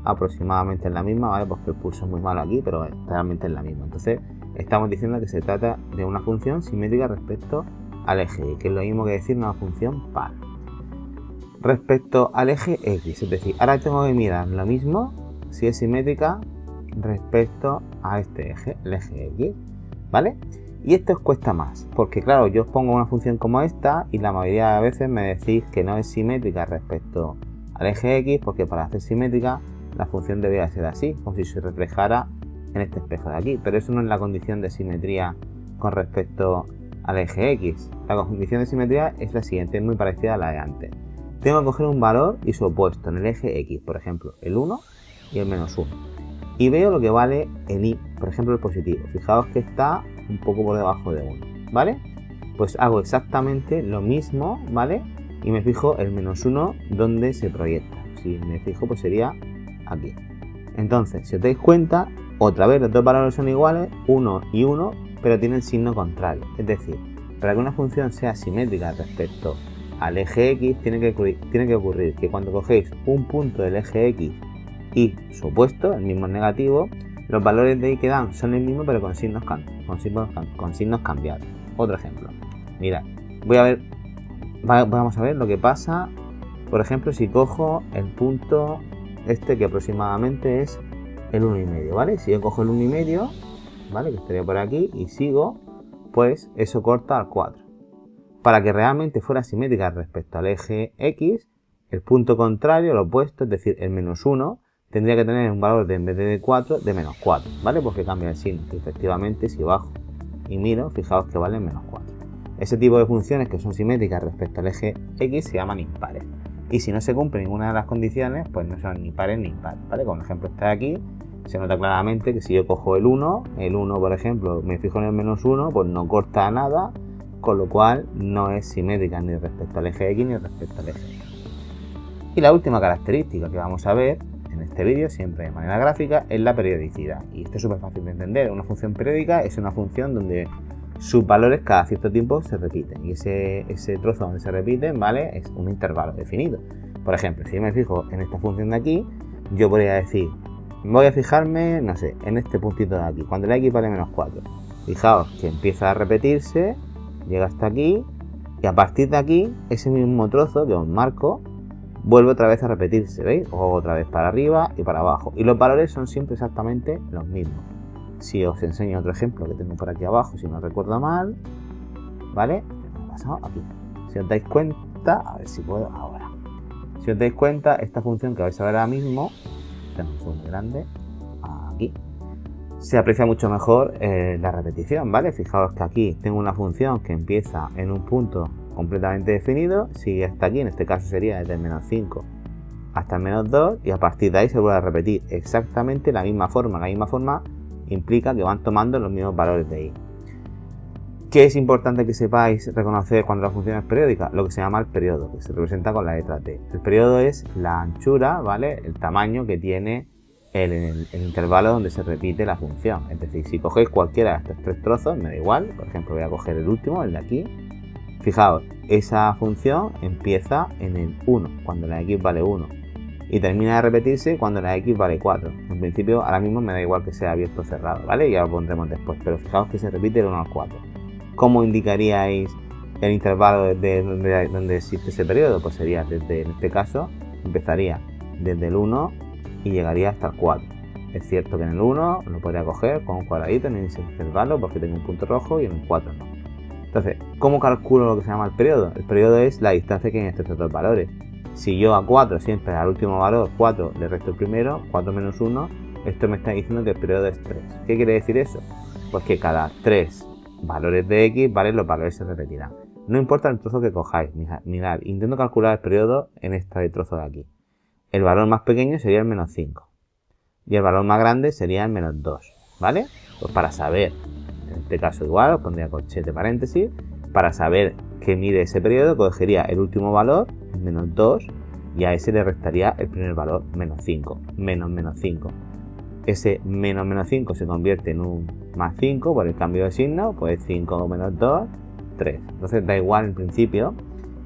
aproximadamente es la misma, ¿vale? Porque el pulso es muy malo aquí, pero realmente es la misma. Entonces estamos diciendo que se trata de una función simétrica respecto al eje Y, que es lo mismo que decir una función par. Respecto al eje X, es decir, ahora tengo que mirar lo mismo si es simétrica respecto a este eje, el eje X, ¿vale? Y esto os cuesta más, porque claro, yo os pongo una función como esta y la mayoría de veces me decís que no es simétrica respecto al eje X, porque para hacer simétrica la función debería ser así, como si se reflejara en este espejo de aquí, pero eso no es la condición de simetría con respecto al eje X. La condición de simetría es la siguiente, es muy parecida a la de antes. Tengo que coger un valor y su opuesto en el eje X, por ejemplo, el 1 y el menos 1. Y veo lo que vale el Y, por ejemplo el positivo. Fijaos que está un poco por debajo de 1, ¿vale? Pues hago exactamente lo mismo, ¿vale? Y me fijo el menos 1 donde se proyecta. Si me fijo, pues sería aquí. Entonces, si os dais cuenta, otra vez los dos valores son iguales, 1 y 1, pero tienen signo contrario. Es decir, para que una función sea simétrica respecto al eje X, tiene que ocurrir que cuando cogéis un punto del eje X y su opuesto, el mismo negativo, los valores de Y que dan son el mismo, pero con signos cambiados. Otro ejemplo. Mirad, vamos a ver lo que pasa, por ejemplo, si cojo el punto este que aproximadamente es el 1,5, ¿vale? Si yo cojo el 1,5, ¿vale? Que estaría por aquí y sigo, pues eso corta al 4. Para que realmente fuera simétrica respecto al eje X, el punto contrario, lo opuesto, es decir, el menos 1, tendría que tener un valor de, en vez de 4, de menos 4, ¿vale? Porque cambia el signo. Y efectivamente, si bajo y miro, fijaos que vale menos 4. Ese tipo de funciones que son simétricas respecto al eje X se llaman impares. Y si no se cumple ninguna de las condiciones, pues no son ni pares ni impares, ¿vale? Como el ejemplo está aquí, se nota claramente que si yo cojo el 1, por ejemplo, me fijo en el menos 1, pues no corta nada, con lo cual no es simétrica ni respecto al eje X ni respecto al eje Y. Y la última característica que vamos a ver en este vídeo, siempre de manera gráfica, es la periodicidad. Y esto es súper fácil de entender. Una función periódica es una función donde sus valores cada cierto tiempo se repiten. Y ese trozo donde se repiten, ¿vale? Es un intervalo definido. Por ejemplo, si yo me fijo en esta función de aquí, yo podría decir, voy a fijarme, no sé, en este puntito de aquí, cuando la x vale menos 4. Fijaos que empieza a repetirse, llega hasta aquí, y a partir de aquí, ese mismo trozo que os marco, vuelve otra vez a repetirse, ¿veis? O otra vez para arriba y para abajo. Y los valores son siempre exactamente los mismos. Si os enseño otro ejemplo que tengo por aquí abajo, si no recuerdo mal, ¿vale? Me he pasado aquí. Si os dais cuenta, a ver si puedo ahora. Si os dais cuenta, esta función que vais a ver ahora mismo, tengo un zoom grande, aquí, se aprecia mucho mejor la repetición, ¿vale? Fijaos que aquí tengo una función que empieza en un punto completamente definido, sigue hasta aquí, en este caso sería desde el menos 5 hasta el menos 2, y a partir de ahí se vuelve a repetir exactamente la misma forma. La misma forma implica que van tomando los mismos valores de y. ¿Qué es importante que sepáis reconocer cuando la función es periódica? Lo que se llama el periodo, que se representa con la letra T. El periodo es la anchura, ¿vale? El tamaño que tiene el intervalo donde se repite la función. Es decir, si cogéis cualquiera de estos tres trozos, me da igual. Por ejemplo, voy a coger el último, el de aquí. Fijaos, esa función empieza en el 1, cuando la x vale 1. Y termina de repetirse cuando la x vale 4. En principio, ahora mismo me da igual que sea abierto o cerrado, ¿vale? Ya lo pondremos después. Pero fijaos que se repite el 1 al 4. ¿Cómo indicaríais el intervalo desde donde existe ese periodo? Pues sería desde, en este caso, empezaría desde el 1 y llegaría hasta el 4. Es cierto que en el 1 lo podría coger con un cuadradito en ese intervalo porque tengo un punto rojo y en el 4 no. Entonces, ¿cómo calculo lo que se llama el periodo? El periodo es la distancia que hay entre estos dos valores. Si yo a 4 siempre al último valor 4 le resto el primero, 4 menos 1, esto me está diciendo que el periodo es 3. ¿Qué quiere decir eso? Pues que cada 3 valores de x, ¿vale? Los valores se repetirán. No importa el trozo que cojáis, mirad, intento calcular el periodo en este trozo de aquí. El valor más pequeño sería el menos 5 y el valor más grande sería el menos 2, ¿vale? Pues para saber, en este caso igual, os pondría corchete paréntesis, para saber qué mide ese periodo, cogería el último valor, menos 2, y a ese le restaría el primer valor, menos 5, menos 5. Ese menos 5 se convierte en un más 5 por el cambio de signo, pues 5 menos 2, 3. Entonces da igual en principio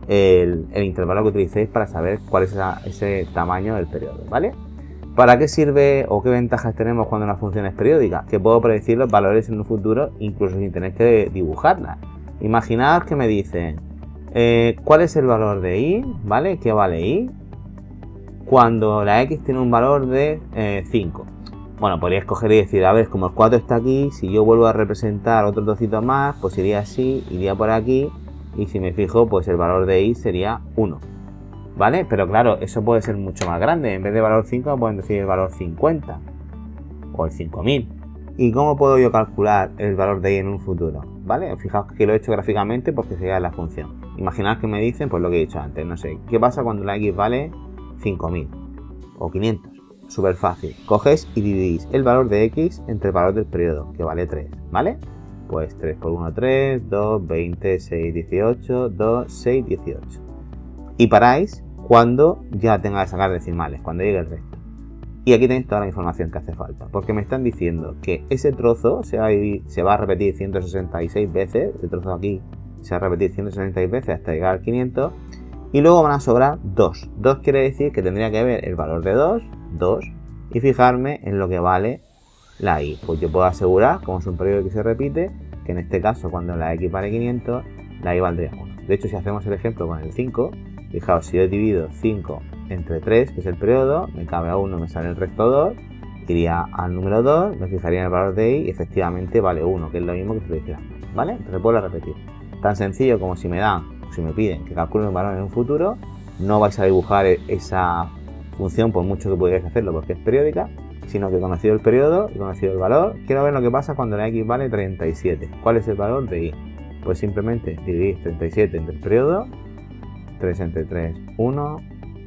el intervalo que utilicéis para saber cuál es ese tamaño del periodo, ¿vale? ¿Para qué sirve o qué ventajas tenemos cuando una función es periódica? Que puedo predecir los valores en un futuro incluso sin tener que dibujarlas. Imaginad que me dicen cuál es el valor de y, ¿vale? ¿Qué vale y? Cuando la x tiene un valor de 5. Bueno, podría escoger y decir, a ver, como el 4 está aquí, si yo vuelvo a representar otro trocito más, pues iría así, iría por aquí, y si me fijo, pues el valor de y sería 1. ¿Vale? Pero claro, eso puede ser mucho más grande. En vez de valor 5, pueden decir el valor 50 o el 5000. ¿Y cómo puedo yo calcular el valor de y en un futuro? ¿Vale? Fijaos que lo he hecho gráficamente porque sería la función. Imaginad que me dicen, pues lo que he dicho antes, no sé, ¿qué pasa cuando la x vale 5000 o 500? Súper fácil. Coges y dividís el valor de x entre el valor del periodo, que vale 3, ¿vale? Pues 3 por 1, 3, 2, 20, 6, 18, 2, 6, 18. Y paráis cuando ya tenga que sacar decimales, cuando llegue el resto. Y aquí tenéis toda la información que hace falta, porque me están diciendo que ese trozo se va a repetir 166 veces, el trozo de aquí se va a repetir 166 veces hasta llegar al 500, y luego van a sobrar 2. 2 quiere decir que tendría que ver el valor de 2, y fijarme en lo que vale la y. Pues yo puedo asegurar, como es un periodo que se repite, que en este caso cuando la x vale 500, la y valdría 1. De hecho, si hacemos el ejemplo con el 5, fijaos, si yo divido 5 entre 3, que es el periodo, me cabe a 1, me sale el resto 2, iría al número 2, me fijaría en el valor de y y efectivamente vale 1, que es lo mismo que estoy diciendo, ¿vale? Entonces vuelvo a repetir. Tan sencillo como si me dan, o si me piden que calcule un valor en un futuro, no vais a dibujar esa función por mucho que pudierais hacerlo porque es periódica, sino que conocido el periodo y conocido el valor, quiero ver lo que pasa cuando la x vale 37. ¿Cuál es el valor de y? Pues simplemente dividís 37 entre el periodo, 3 entre 3, 1,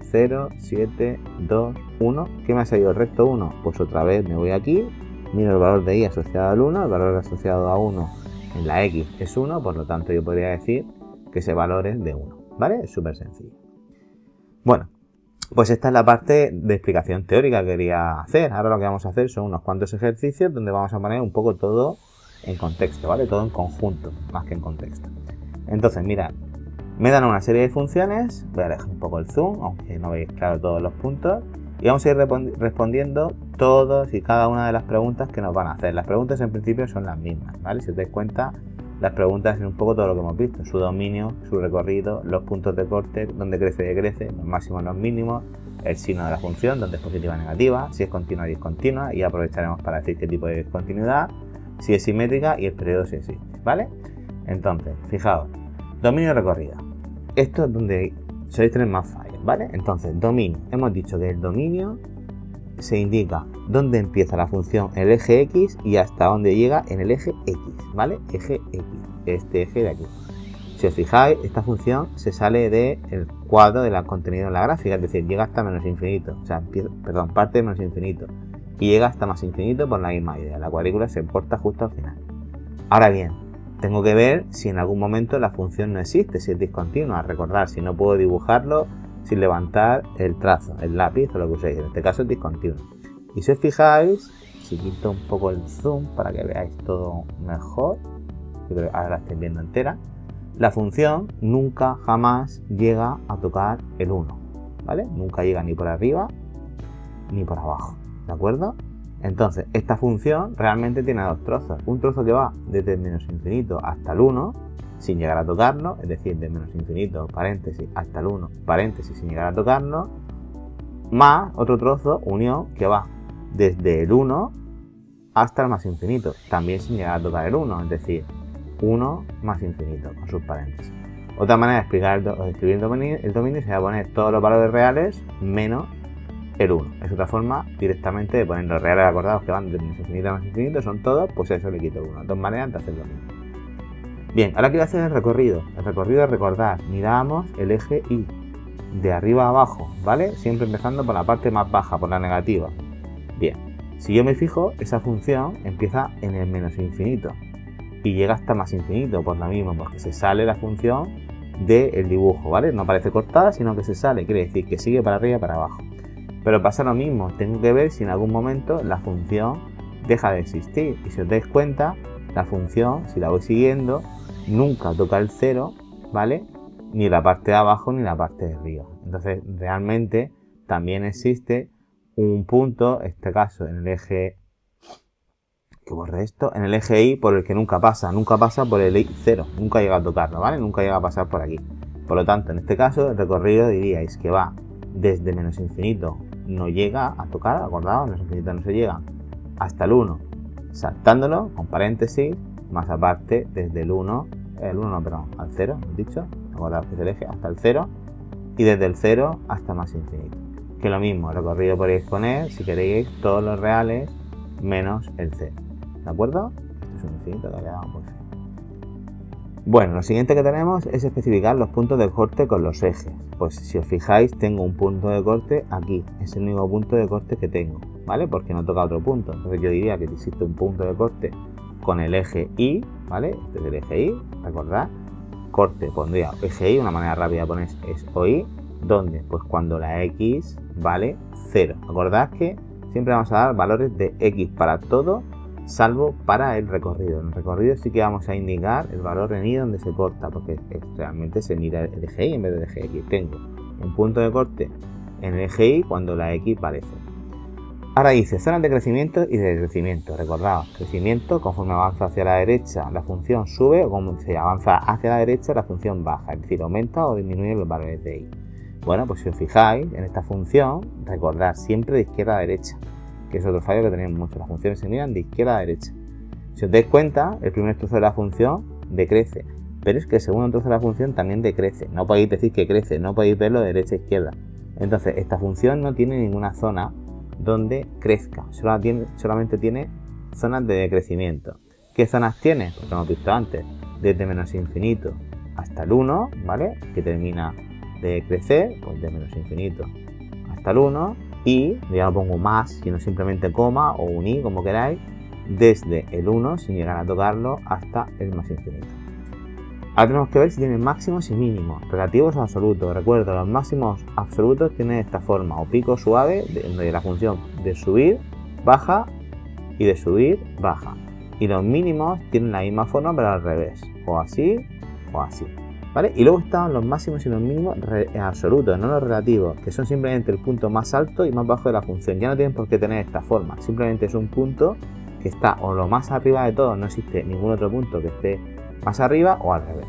0, 7, 2, 1. ¿Qué me ha salido el resto 1? Pues otra vez me voy aquí, miro el valor de y asociado al 1, el valor asociado a 1 en la x es 1, por lo tanto yo podría decir que ese valor es de 1, ¿vale? Es súper sencillo. Bueno, Pues esta es la parte de explicación teórica que quería hacer. Ahora lo que vamos a hacer son unos cuantos ejercicios donde vamos a poner un poco todo en contexto, ¿vale? Todo en conjunto, más que en contexto. Entonces, mira, me dan una serie de funciones, voy a alejar un poco el zoom, aunque no veis claro todos los puntos, y vamos a ir respondiendo todos y cada una de las preguntas que nos van a hacer. Las preguntas en principio son las mismas, ¿vale? Si os dais cuenta, las preguntas es un poco todo lo que hemos visto, su dominio, su recorrido, los puntos de corte, dónde crece y decrece, los máximos y los mínimos, el signo de la función, dónde es positiva o negativa, si es continua y discontinua, y aprovecharemos para decir qué tipo de discontinuidad, si es simétrica y el periodo si existe, ¿vale? Entonces, fijaos, dominio y recorrido. Esto es donde soléis tener más fallos, ¿vale? Entonces, dominio. Hemos dicho que el dominio se indica dónde empieza la función en el eje X y hasta dónde llega en el eje X, ¿vale? Eje X, este eje de aquí. Si os fijáis, esta función se sale del cuadro del contenido en la gráfica, es decir, llega hasta menos infinito, o sea, parte de menos infinito y llega hasta más infinito por la misma idea. La cuadrícula se porta justo al final. Ahora bien, tengo que ver si en algún momento la función no existe, si es discontinua. Recordad, si no puedo dibujarlo sin levantar el trazo, el lápiz o lo que uséis. En este caso es discontinuo. Y si os fijáis, si quito un poco el zoom para que veáis todo mejor, yo creo que ahora la estáis viendo entera, la función nunca jamás llega a tocar el 1, ¿vale? Nunca llega ni por arriba ni por abajo, ¿de acuerdo? Entonces, esta función realmente tiene dos trozos. Un trozo que va desde el menos infinito hasta el 1, sin llegar a tocarlo, es decir, de menos infinito, paréntesis, hasta el 1, paréntesis, sin llegar a tocarlo, más otro trozo, unión, que va desde el 1 hasta el más infinito, también sin llegar a tocar el 1, es decir, 1 más infinito, con sus paréntesis. Otra manera de escribir el dominio sería poner todos los valores reales menos el 1. Es otra forma directamente de poner los reales acordados que van de menos infinito a más infinito, son todos, pues eso le quito 1. Dos maneras de hacer lo mismo. Bien, ahora quiero hacer el recorrido. El recorrido es recordar, miramos el eje Y, de arriba a abajo, ¿vale? Siempre empezando por la parte más baja, por la negativa. Bien, si yo me fijo, esa función empieza en el menos infinito y llega hasta más infinito, por lo mismo, porque se sale la función del dibujo, ¿vale? No aparece cortada, sino que se sale, quiere decir que sigue para arriba y para abajo. Pero pasa lo mismo, tengo que ver si en algún momento la función deja de existir. Y si os dais cuenta, la función, si la voy siguiendo, nunca toca el 0, ¿vale? Ni la parte de abajo ni la parte de arriba. Entonces, realmente también existe un punto, en este caso en el eje, que borre esto, en el eje Y por el que nunca pasa por el Y 0, nunca llega a tocarlo, ¿vale? Nunca llega a pasar por aquí. Por lo tanto, en este caso, el recorrido diríais que va desde menos infinito, no llega a tocar, acordaos, menos infinito no se llega, hasta el 1, saltándolo, con paréntesis, más aparte, desde el 1, al 0, ¿he dicho? Acordaos que es el eje, hasta el 0, y desde el 0 hasta más infinito. Que lo mismo, el recorrido podéis poner, si queréis, todos los reales menos el 0, ¿de acuerdo? Esto es un infinito que ha quedado muy feo. Bueno, lo siguiente que tenemos es especificar los puntos de corte con los ejes. Pues si os fijáis, tengo un punto de corte aquí, es el único punto de corte que tengo, ¿vale? Porque no toca otro punto. Entonces yo diría que existe un punto de corte con el eje Y, ¿vale? Este es el eje Y, recordad. Corte pondría eje Y, una manera rápida de poner es OY, donde pues cuando la X vale 0. Acordad que siempre vamos a dar valores de X para todo, salvo para el recorrido. En el recorrido sí que vamos a indicar el valor en Y donde se corta, porque realmente se mira el eje Y en vez del eje X. Tengo un punto de corte en el eje Y cuando la X vale 0. Ahora dice zonas de crecimiento y de decrecimiento. Recordad, crecimiento, conforme avanza hacia la derecha la función sube, o como se avanza hacia la derecha la función baja, es decir, aumenta o disminuye los valores de Y. Bueno, pues si os fijáis en esta función, recordad siempre de izquierda a derecha, que es otro fallo que tenemos mucho. Las funciones se miran de izquierda a derecha. Si os dais cuenta, el primer trozo de la función decrece, pero es que el segundo trozo de la función también decrece. No podéis decir que crece, no podéis verlo de derecha a izquierda. Entonces, esta función no tiene ninguna zona donde crezca, solamente tiene zonas de decrecimiento. ¿Qué zonas tiene? Pues lo hemos visto antes, desde menos infinito hasta el 1, ¿vale? Que termina de crecer, pues de menos infinito hasta el 1, y ya no pongo más, sino simplemente coma o un I, como queráis, desde el 1 sin llegar a tocarlo hasta el más infinito. Ahora tenemos que ver si tienen máximos y mínimos, relativos o absolutos. Recuerda, los máximos absolutos tienen esta forma, o pico suave, de la función de subir, baja y de subir, baja. Y los mínimos tienen la misma forma pero al revés, o así o así. ¿Vale? Y luego están los máximos y los mínimos absolutos, no los relativos, que son simplemente el punto más alto y más bajo de la función. Ya no tienen por qué tener esta forma, simplemente es un punto que está o lo más arriba de todo, no existe ningún otro punto que esté más arriba o al revés.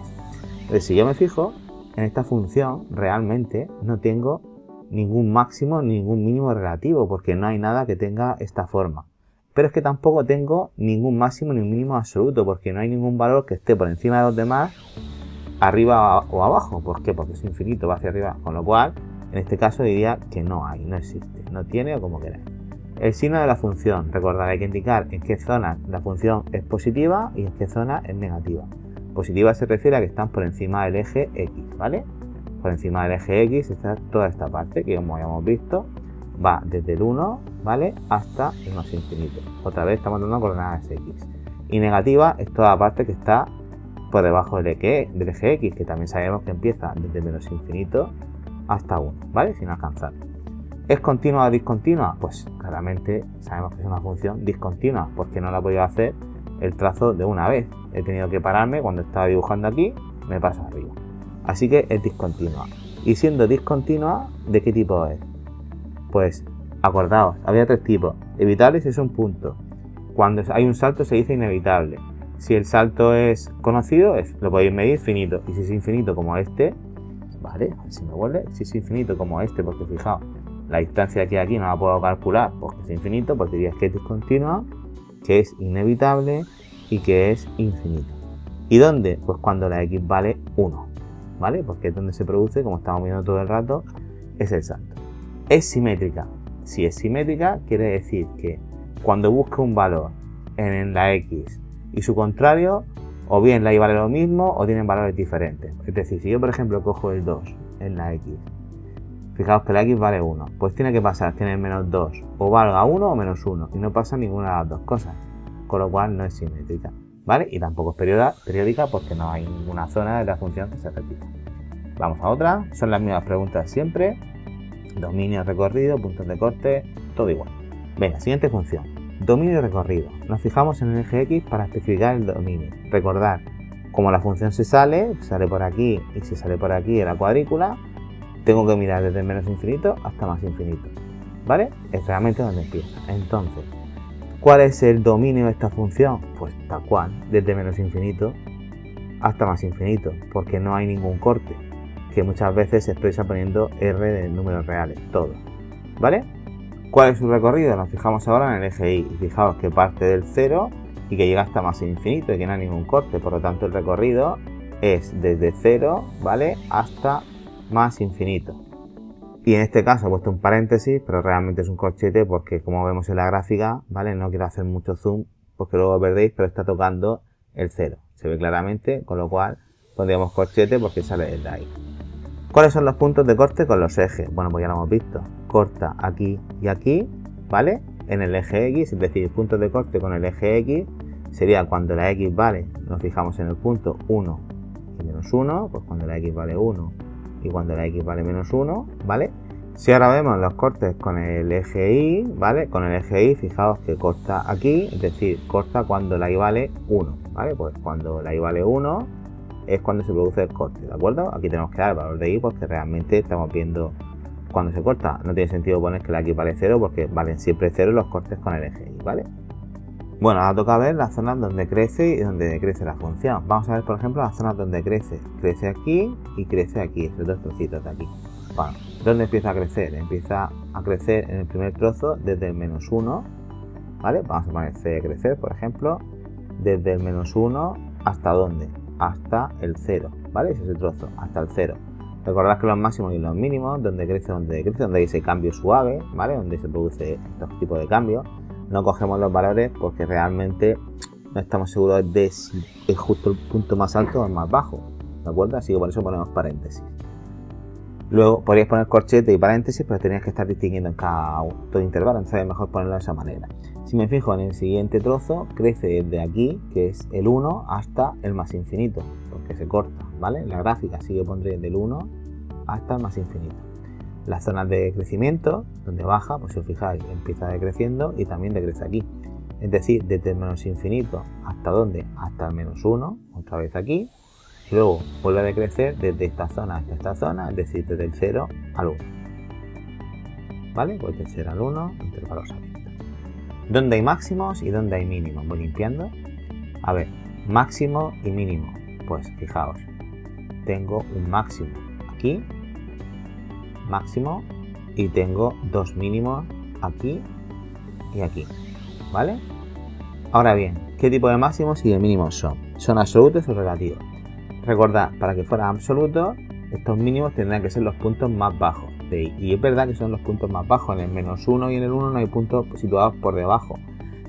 Entonces, si yo me fijo en esta función, realmente no tengo ningún máximo ni ningún mínimo relativo, porque no hay nada que tenga esta forma. Pero es que tampoco tengo ningún máximo ni un mínimo absoluto, porque no hay ningún valor que esté por encima de los demás, arriba o abajo. ¿Por qué? Porque es infinito, va hacia arriba, con lo cual en este caso diría que no hay, no existe, no tiene o como queráis. El signo de la función, recordad, hay que indicar en qué zona la función es positiva y en qué zona es negativa. Positiva se refiere a que están por encima del eje X, ¿vale? Por encima del eje X está toda esta parte que, como habíamos visto, va desde el 1, ¿vale? Hasta el más infinito. Otra vez estamos dando coordenadas X. Y negativa es toda la parte que está por debajo del eje X, que también sabemos que empieza desde menos infinito hasta 1, ¿vale? Sin alcanzar. ¿Es continua o discontinua? Pues claramente sabemos que es una función discontinua, porque no la he podido hacer el trazo de una vez. He tenido que pararme cuando estaba dibujando aquí, me paso arriba. Así que es discontinua. Y siendo discontinua, ¿de qué tipo es? Pues acordaos, había tres tipos. Evitable si es un punto. Cuando hay un salto se dice inevitable. Si el salto es conocido, lo podéis medir finito. Y si es infinito como este, ¿vale? Si me vuelve, si es infinito como este, porque fijaos, la distancia que aquí no la puedo calcular porque es infinito, pues dirías que es discontinua, que es inevitable y que es infinito. ¿Y dónde? Pues cuando la x vale 1, ¿vale? Porque es donde se produce, como estamos viendo todo el rato, es el salto. Es simétrica. Si es simétrica, quiere decir que cuando busque un valor en la x y su contrario, o bien la y vale lo mismo o tienen valores diferentes. Es decir, si yo por ejemplo cojo el 2 en la x, fijaos que la x vale 1, pues tiene que pasar, tiene menos 2, o valga 1 o menos 1, y no pasa ninguna de las dos cosas, con lo cual no es simétrica, ¿vale? Y tampoco es periódica porque no hay ninguna zona de la función que se repita. Vamos a otra, son las mismas preguntas siempre, dominio, recorrido, puntos de corte, todo igual. Venga, siguiente función, dominio y recorrido. Nos fijamos en el eje X para especificar el dominio. Recordad, como la función sale por aquí y si sale por aquí en la cuadrícula, tengo que mirar desde menos infinito hasta más infinito, ¿vale? Es realmente donde empieza. Entonces, ¿cuál es el dominio de esta función? Pues tal cual, desde menos infinito hasta más infinito, porque no hay ningún corte, que muchas veces se expresa poniendo r de números reales, todo, ¿vale? ¿Cuál es su recorrido? Nos fijamos ahora en el eje Y, y fijaos que parte del 0 y que llega hasta más infinito y que no hay ningún corte, por lo tanto el recorrido es desde 0, ¿vale? Hasta más infinito. Y en este caso he puesto un paréntesis, pero realmente es un corchete porque, como vemos en la gráfica, ¿vale? No quiero hacer mucho zoom porque luego perdéis, pero está tocando el 0. Se ve claramente, con lo cual pondríamos corchete porque sale desde ahí. ¿Cuáles son los puntos de corte con los ejes? Bueno, pues ya lo hemos visto. Corta aquí y aquí, ¿vale? En el eje X, es decir, puntos de corte con el eje X sería cuando la X vale, nos fijamos en el punto 1 y menos 1, pues cuando la X vale 1 y cuando la X vale menos 1, ¿vale? Si ahora vemos los cortes con el eje Y, ¿vale? Con el eje Y, fijaos que corta aquí, es decir, corta cuando la Y vale 1, ¿vale? Pues cuando la Y vale 1 es cuando se produce el corte, ¿de acuerdo? Aquí tenemos que dar el valor de Y porque realmente estamos viendo cuando se corta. No tiene sentido poner que la X vale 0 porque valen siempre 0 los cortes con el eje Y, ¿vale? Bueno, ahora toca ver las zonas donde crece y donde decrece la función. Vamos a ver, por ejemplo, las zonas donde crece. Crece aquí y crece aquí, estos dos trocitos de aquí. Bueno, ¿dónde empieza a crecer? Empieza a crecer en el primer trozo desde el menos 1, ¿vale? Vamos a poner C de crecer, por ejemplo, desde el menos 1 ¿hasta dónde? Hasta el 0, ¿vale? Ese es el trozo, hasta el 0. Recordad que los máximos y los mínimos, donde hay ese cambio suave, ¿vale? Donde se produce estos tipos de cambios. No cogemos los valores porque realmente no estamos seguros de si es justo el punto más alto o el más bajo, ¿de acuerdo? Así que por eso ponemos paréntesis. Luego podríais poner corchete y paréntesis, pero tenéis que estar distinguiendo en cada todo intervalo, entonces es mejor ponerlo de esa manera. Si me fijo en el siguiente trozo, crece desde aquí, que es el 1, hasta el más infinito, porque se corta, ¿vale? La gráfica sí que pondré del 1 hasta el más infinito. Las zonas de crecimiento, donde baja, pues si os fijáis, empieza decreciendo y también decrece aquí. Es decir, desde el menos infinito hasta ¿dónde? Hasta el menos 1, otra vez aquí. Y luego vuelve a decrecer desde esta zona hasta esta zona, es decir, desde el 0 al 1. ¿Vale? Pues del 0 al 1, intervalos abiertos. ¿Dónde hay máximos y dónde hay mínimos? Voy limpiando. A ver, máximo y mínimo. Pues fijaos, tengo un máximo aquí, máximo, y tengo dos mínimos aquí y aquí, ¿vale? Ahora bien, ¿qué tipo de máximos y de mínimos son? ¿Son absolutos o relativos? Recordad, para que fueran absolutos, estos mínimos tendrán que ser los puntos más bajos de I. Y es verdad que son los puntos más bajos. En el menos 1 y en el 1 no hay puntos situados por debajo.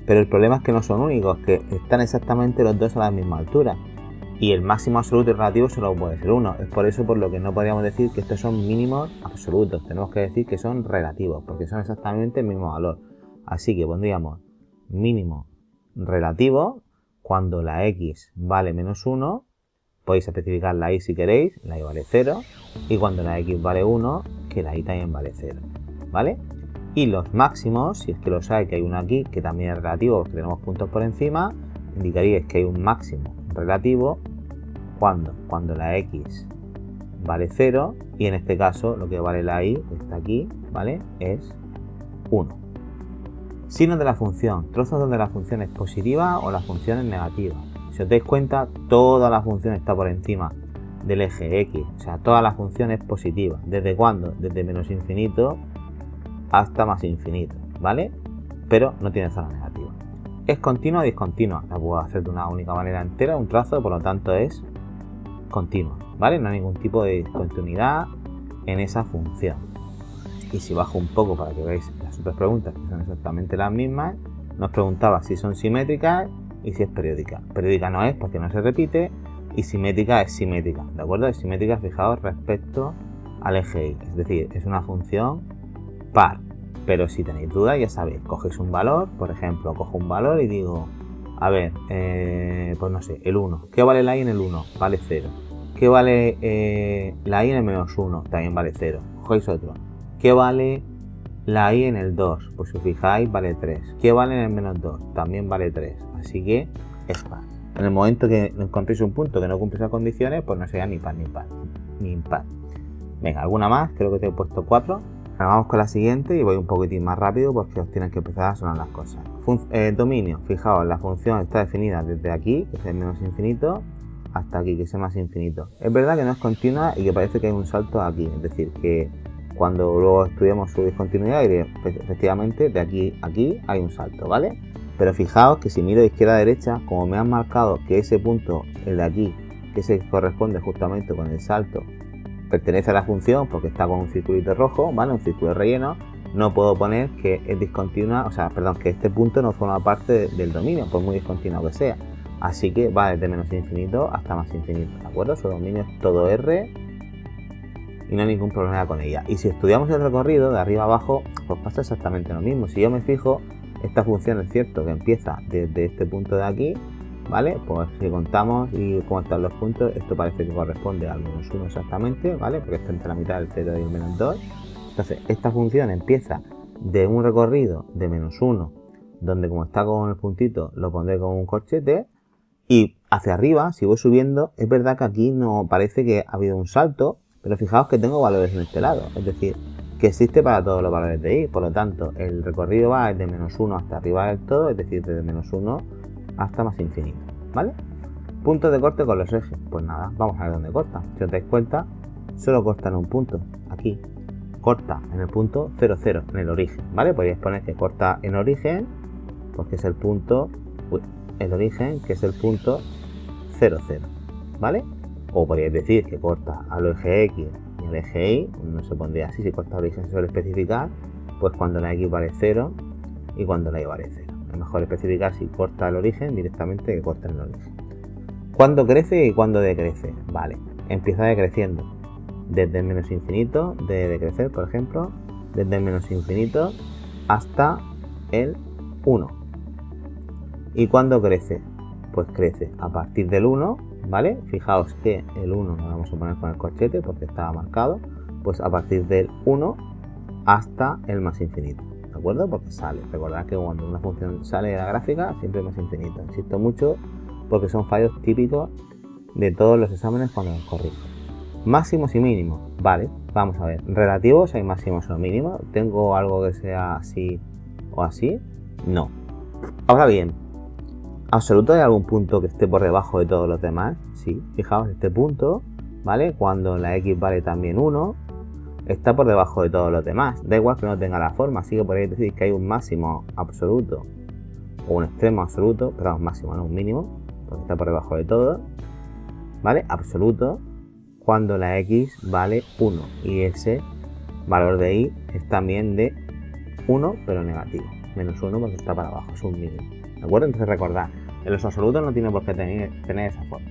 Pero el problema es que no son únicos, que están exactamente los dos a la misma altura. Y el máximo absoluto y relativo solo puede ser uno. Es por eso por lo que no podríamos decir que estos son mínimos absolutos. Tenemos que decir que son relativos, porque son exactamente el mismo valor. Así que pondríamos mínimo relativo cuando la X vale menos 1. Podéis especificar la Y si queréis, la Y vale 0. Y cuando la X vale 1, que la Y también vale 0. ¿Vale? Y los máximos, si es que los hay, que hay uno aquí, que también es relativo porque tenemos puntos por encima, indicaríais que hay un máximo relativo cuando la X vale 0 y en este caso lo que vale la Y, que está aquí, ¿vale? Es 1. Signos de la función, trozos donde la función es positiva o la función es negativa. Si os dais cuenta, toda la función está por encima del eje X, o sea, toda la función es positiva. ¿Desde cuándo? Desde menos infinito hasta más infinito, ¿vale? Pero no tiene zona negativa. ¿Es continua o discontinua? La puedo hacer de una única manera entera, un trazo, por lo tanto es continua, ¿vale? No hay ningún tipo de discontinuidad en esa función. Y si bajo un poco para que veáis las otras preguntas, que son exactamente las mismas, nos preguntaba si son simétricas y si es periódica. Periódica no es porque no se repite, y simétrica es simétrica, ¿de acuerdo? Es simétrica, fijaos, respecto al eje Y, es decir, es una función par. Pero si tenéis dudas, ya sabéis, cogéis un valor, por ejemplo, cojo un valor y digo, a ver, pues no sé, el 1. ¿Qué vale la Y en el 1? Vale 0. ¿Qué vale la Y en el menos 1? También vale 0. Cogéis otro. ¿Qué vale la Y en el 2? Pues si os fijáis, vale 3. ¿Qué vale en el menos 2? También vale 3. Así que es par. En el momento que encontréis un punto que no cumple esas condiciones, pues no sería ni par ni par, ni impar. Venga, ¿alguna más? Creo que te he puesto 4. Ahora vamos con la siguiente y voy un poquitín más rápido porque os tienen que empezar a sonar las cosas. Dominio, fijaos, la función está definida desde aquí, que es el menos infinito, hasta aquí, que es el más infinito. Es verdad que no es continua y que parece que hay un salto aquí, es decir, que cuando luego estudiemos su discontinuidad, efectivamente de aquí a aquí hay un salto, ¿vale? Pero fijaos que si miro de izquierda a derecha, como me han marcado que ese punto, el de aquí, que se corresponde justamente con el salto, pertenece a la función porque está con un circulito rojo, ¿vale? Un círculo relleno, no puedo poner que es discontinua, o sea, perdón, que este punto no forma parte del dominio, por muy discontinuo que sea. Así que va desde menos infinito hasta más infinito, ¿de acuerdo? Su dominio es todo R y no hay ningún problema con ella. Y si estudiamos el recorrido de arriba a abajo, pues pasa exactamente lo mismo. Si yo me fijo, esta función es cierto que empieza desde este punto de aquí, ¿vale? Pues si contamos y cómo están los puntos, esto parece que corresponde al menos 1 exactamente, ¿vale? Porque está entre la mitad del 0 y el menos 2. Entonces, esta función empieza de un recorrido de menos 1, donde como está con el puntito, lo pondré con un corchete, y hacia arriba, si voy subiendo, es verdad que aquí no parece que ha habido un salto, pero fijaos que tengo valores en este lado, es decir, que existe para todos los valores de Y, por lo tanto, el recorrido va desde menos 1 hasta arriba del todo, es decir, desde menos 1 hasta más infinito, ¿vale? Puntos de corte con los ejes, pues nada, vamos a ver dónde corta. Si os dais cuenta, solo corta en un punto, aquí, corta en el punto 0, 0, en el origen, ¿vale? Podríais poner que corta en origen, porque es el punto, el origen, que es el punto 0, 0, ¿vale? O podríais decir que corta al eje X y al eje Y, no se pondría así, si corta al origen se suele especificar, pues cuando la X vale 0 y cuando la Y vale 0. Es mejor especificar si corta el origen directamente que corta en el origen. ¿Cuándo crece y cuándo decrece? Vale, empieza decreciendo. Desde el menos infinito de decrecer, por ejemplo, desde el menos infinito hasta el 1. ¿Y cuándo crece? Pues crece a partir del 1, ¿vale? Fijaos que el 1 lo vamos a poner con el corchete porque estaba marcado, pues a partir del 1 hasta el más infinito, ¿de acuerdo? Porque sale. Recordad que cuando una función sale de la gráfica siempre es más infinito. Insisto mucho porque son fallos típicos de todos los exámenes cuando los corrijo. Máximos y mínimos, vale, vamos a ver. Relativos, hay máximos o mínimos. ¿Tengo algo que sea así o así? No. Ahora bien, ¿absoluto hay algún punto que esté por debajo de todos los demás? Sí, fijaos, este punto, ¿vale? Cuando la x vale también 1, está por debajo de todos los demás. Da igual que no tenga la forma, así que podéis decir que hay un máximo absoluto o un extremo absoluto, pero un máximo, no un mínimo, porque está por debajo de todo, ¿vale? Absoluto, cuando la x vale 1 y ese valor de y es también de 1 pero negativo, menos 1 porque está para abajo, es un mínimo, ¿de acuerdo? Entonces recordad, en los absolutos no tiene por qué tener esa forma.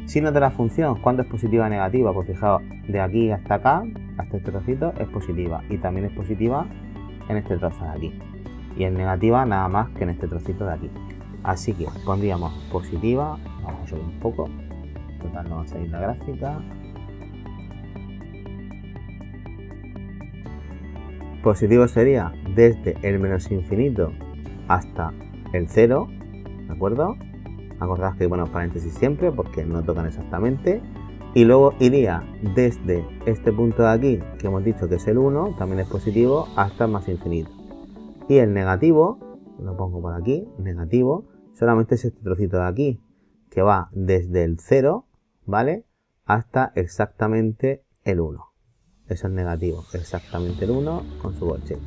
Signos de la función, ¿cuándo es positiva o negativa? Pues fijaos, de aquí hasta acá, hasta este trocito, es positiva y también es positiva en este trozo de aquí y es negativa nada más que en este trocito de aquí. Así que pondríamos positiva, vamos a subir un poco, total no va a salir la gráfica. Positivo sería desde el menos infinito hasta el 0, ¿de acuerdo? Acordad que ponemos paréntesis siempre porque no tocan exactamente. Y luego iría desde este punto de aquí, que hemos dicho que es el 1, también es positivo, hasta el más infinito. Y el negativo, lo pongo por aquí, negativo, solamente es este trocito de aquí, que va desde el 0, ¿vale? Hasta exactamente el 1. Eso es negativo, exactamente el 1 con su corchete.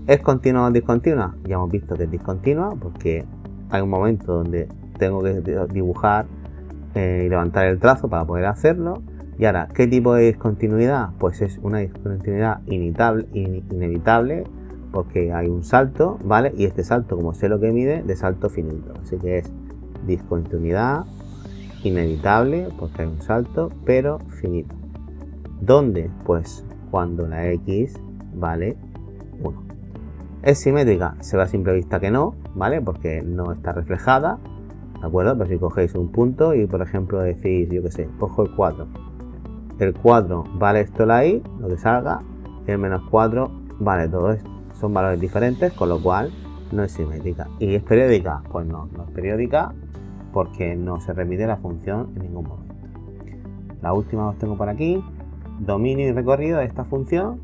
¿Es continua o discontinua? Ya hemos visto que es discontinua porque hay un momento donde tengo que dibujar y levantar el trazo para poder hacerlo. Y ahora, ¿qué tipo de discontinuidad? Pues es una discontinuidad inevitable porque hay un salto, ¿vale? Y este salto, como sé lo que mide, de salto finito. Así que es discontinuidad inevitable porque hay un salto, pero finito. ¿Dónde? Pues cuando la x vale 1. ¿Es simétrica? Se ve a simple vista que no, ¿vale? Porque no está reflejada, ¿de acuerdo? Pero si cogéis un punto y por ejemplo decís, yo qué sé, cojo el 4. El 4 vale esto la y, lo que salga, y el menos 4 vale todo esto. Son valores diferentes, con lo cual no es simétrica. ¿Y es periódica? Pues no, no es periódica porque no se repite la función en ningún momento. La última os tengo por aquí. Dominio y recorrido de esta función,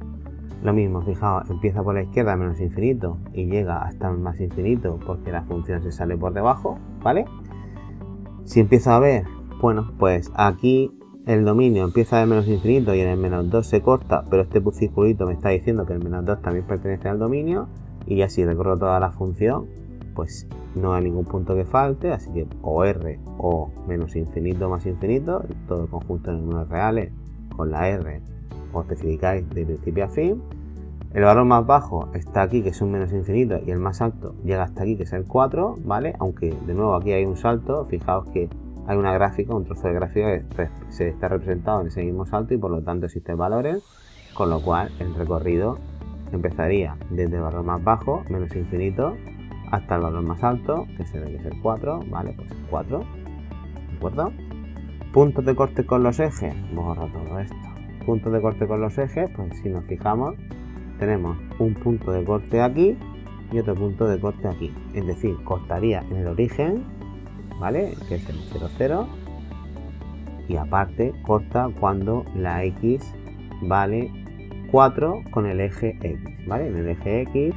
lo mismo, fijaos, empieza por la izquierda menos infinito y llega hasta el más infinito porque la función se sale por debajo, ¿vale? Si empiezo a ver, bueno, pues aquí el dominio empieza de menos infinito y en el menos 2 se corta, pero este circulito me está diciendo que el menos 2 también pertenece al dominio y ya si recorro toda la función, pues no hay ningún punto que falte, así que o r o menos infinito más infinito, todo el conjunto de números reales con la r o especificáis de principio a fin. El valor más bajo está aquí, que es un menos infinito, y el más alto llega hasta aquí, que es el 4, ¿vale? Aunque de nuevo aquí hay un salto, fijaos que hay una gráfica, un trozo de gráfica que se está representado en ese mismo salto y por lo tanto existen valores, con lo cual el recorrido empezaría desde el valor más bajo, menos infinito, hasta el valor más alto, que se ve que es el 4, ¿vale? Pues 4, ¿de acuerdo? Puntos de corte con los ejes, borro todo esto. Puntos de corte con los ejes, pues si nos fijamos, tenemos un punto de corte aquí y otro punto de corte aquí. Es decir, cortaría en el origen, ¿vale? Que es el 0, 0. Y aparte corta cuando la x vale 4 con el eje x, ¿vale? En el eje x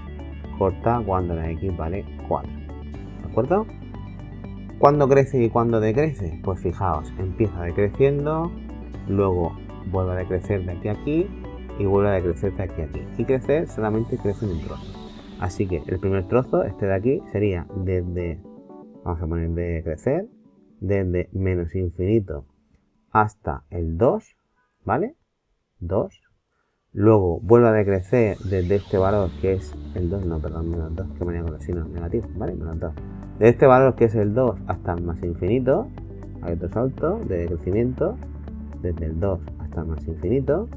corta cuando la x vale 4, ¿de acuerdo? ¿Cuándo crece y cuándo decrece? Pues fijaos, empieza decreciendo, luego vuelve a decrecer de aquí a aquí y vuelve a decrecer de aquí a aquí. Y crecer solamente crece en un trozo. Así que el primer trozo, este de aquí, sería desde, vamos a poner de crecer, desde menos infinito hasta el 2, ¿vale? 2. Luego vuelve a decrecer desde este valor que es el 2, no, perdón, menos 2, que venía con los signos negativos, ¿vale? Menos 2. De este valor que es el 2 hasta el más infinito, hay otro salto de crecimiento, desde el 2 hasta el más infinito,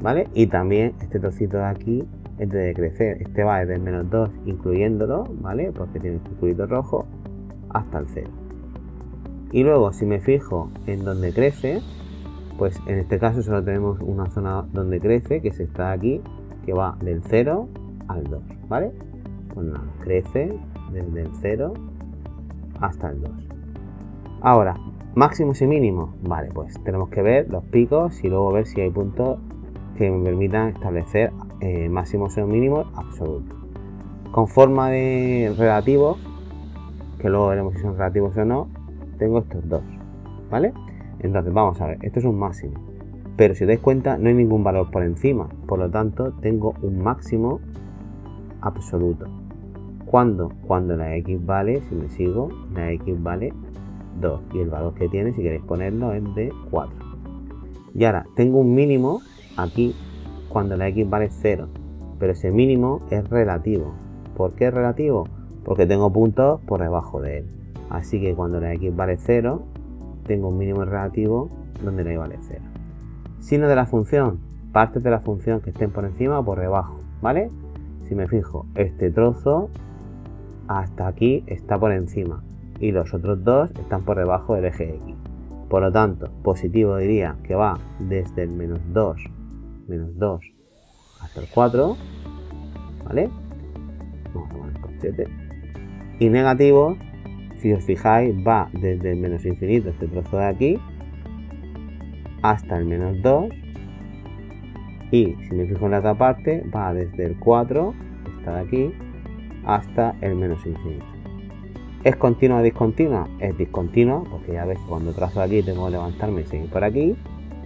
¿vale? Y también este trocito de aquí es de decrecer, este va desde el menos 2 incluyéndolo, ¿vale? Porque tiene un circulito rojo, hasta el 0. Y luego si me fijo en donde crece, pues en este caso solo tenemos una zona donde crece, que es esta de aquí, que va del 0 al 2, ¿vale? Pues nada, crece desde el 0 hasta el 2. Ahora, máximos y mínimos. Vale, pues tenemos que ver los picos y luego ver si hay puntos que me permitan establecer máximos o mínimos absolutos. Con forma de relativos, que luego veremos si son relativos o no, tengo estos dos, ¿vale? Entonces vamos a ver, esto es un máximo, pero si os dais cuenta no hay ningún valor por encima, por lo tanto tengo un máximo absoluto. Cuando la x vale, si me sigo, la x vale 2 y el valor que tiene, si queréis ponerlo, es de 4. Y ahora tengo un mínimo aquí cuando la x vale 0, pero ese mínimo es relativo. ¿Por qué es relativo? Porque tengo puntos por debajo de él. Así que cuando la x vale 0, tengo un mínimo relativo donde la y vale 0. Signo de la función, partes de la función que estén por encima o por debajo, ¿vale? Si me fijo, este trozo hasta aquí está por encima y los otros dos están por debajo del eje X. Por lo tanto, positivo diría que va desde el menos 2 hasta el 4, ¿vale? Vamos a poner corchete. Y negativo, si os fijáis, va desde el menos infinito, este trozo de aquí, hasta el menos 2. Y si me fijo en la otra parte, va desde el 4, esta de aquí, hasta el menos infinito. ¿Es continua o discontinua? Es discontinua, porque ya ves que cuando trazo aquí tengo que levantarme y seguir por aquí.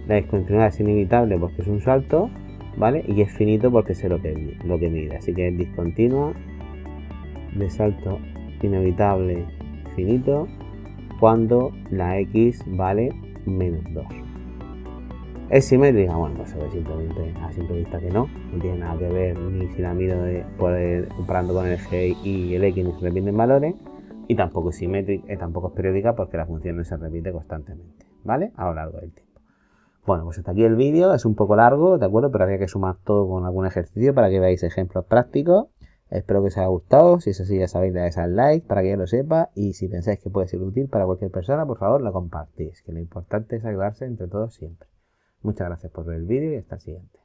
La discontinuidad es inevitable porque es un salto, ¿vale? Y es finito porque sé lo que mide. Así que es discontinua, de salto inevitable, finito, cuando la x vale menos 2. ¿Es simétrica? Bueno, pues se ve simplemente a simple vista que no tiene nada que ver ni si la mido comparando con el eje y el x ni se repiten valores, y tampoco es simétrica, tampoco es periódica porque la función no se repite constantemente, ¿vale? A lo largo del tiempo. Bueno, pues hasta aquí el vídeo, es un poco largo, ¿de acuerdo? Pero había que sumar todo con algún ejercicio para que veáis ejemplos prácticos. Espero que os haya gustado, si es así ya sabéis, le dais al like para que yo lo sepa, y si pensáis que puede ser útil para cualquier persona, por favor lo compartís, que lo importante es ayudarse entre todos siempre. Muchas gracias por ver el vídeo y hasta el siguiente.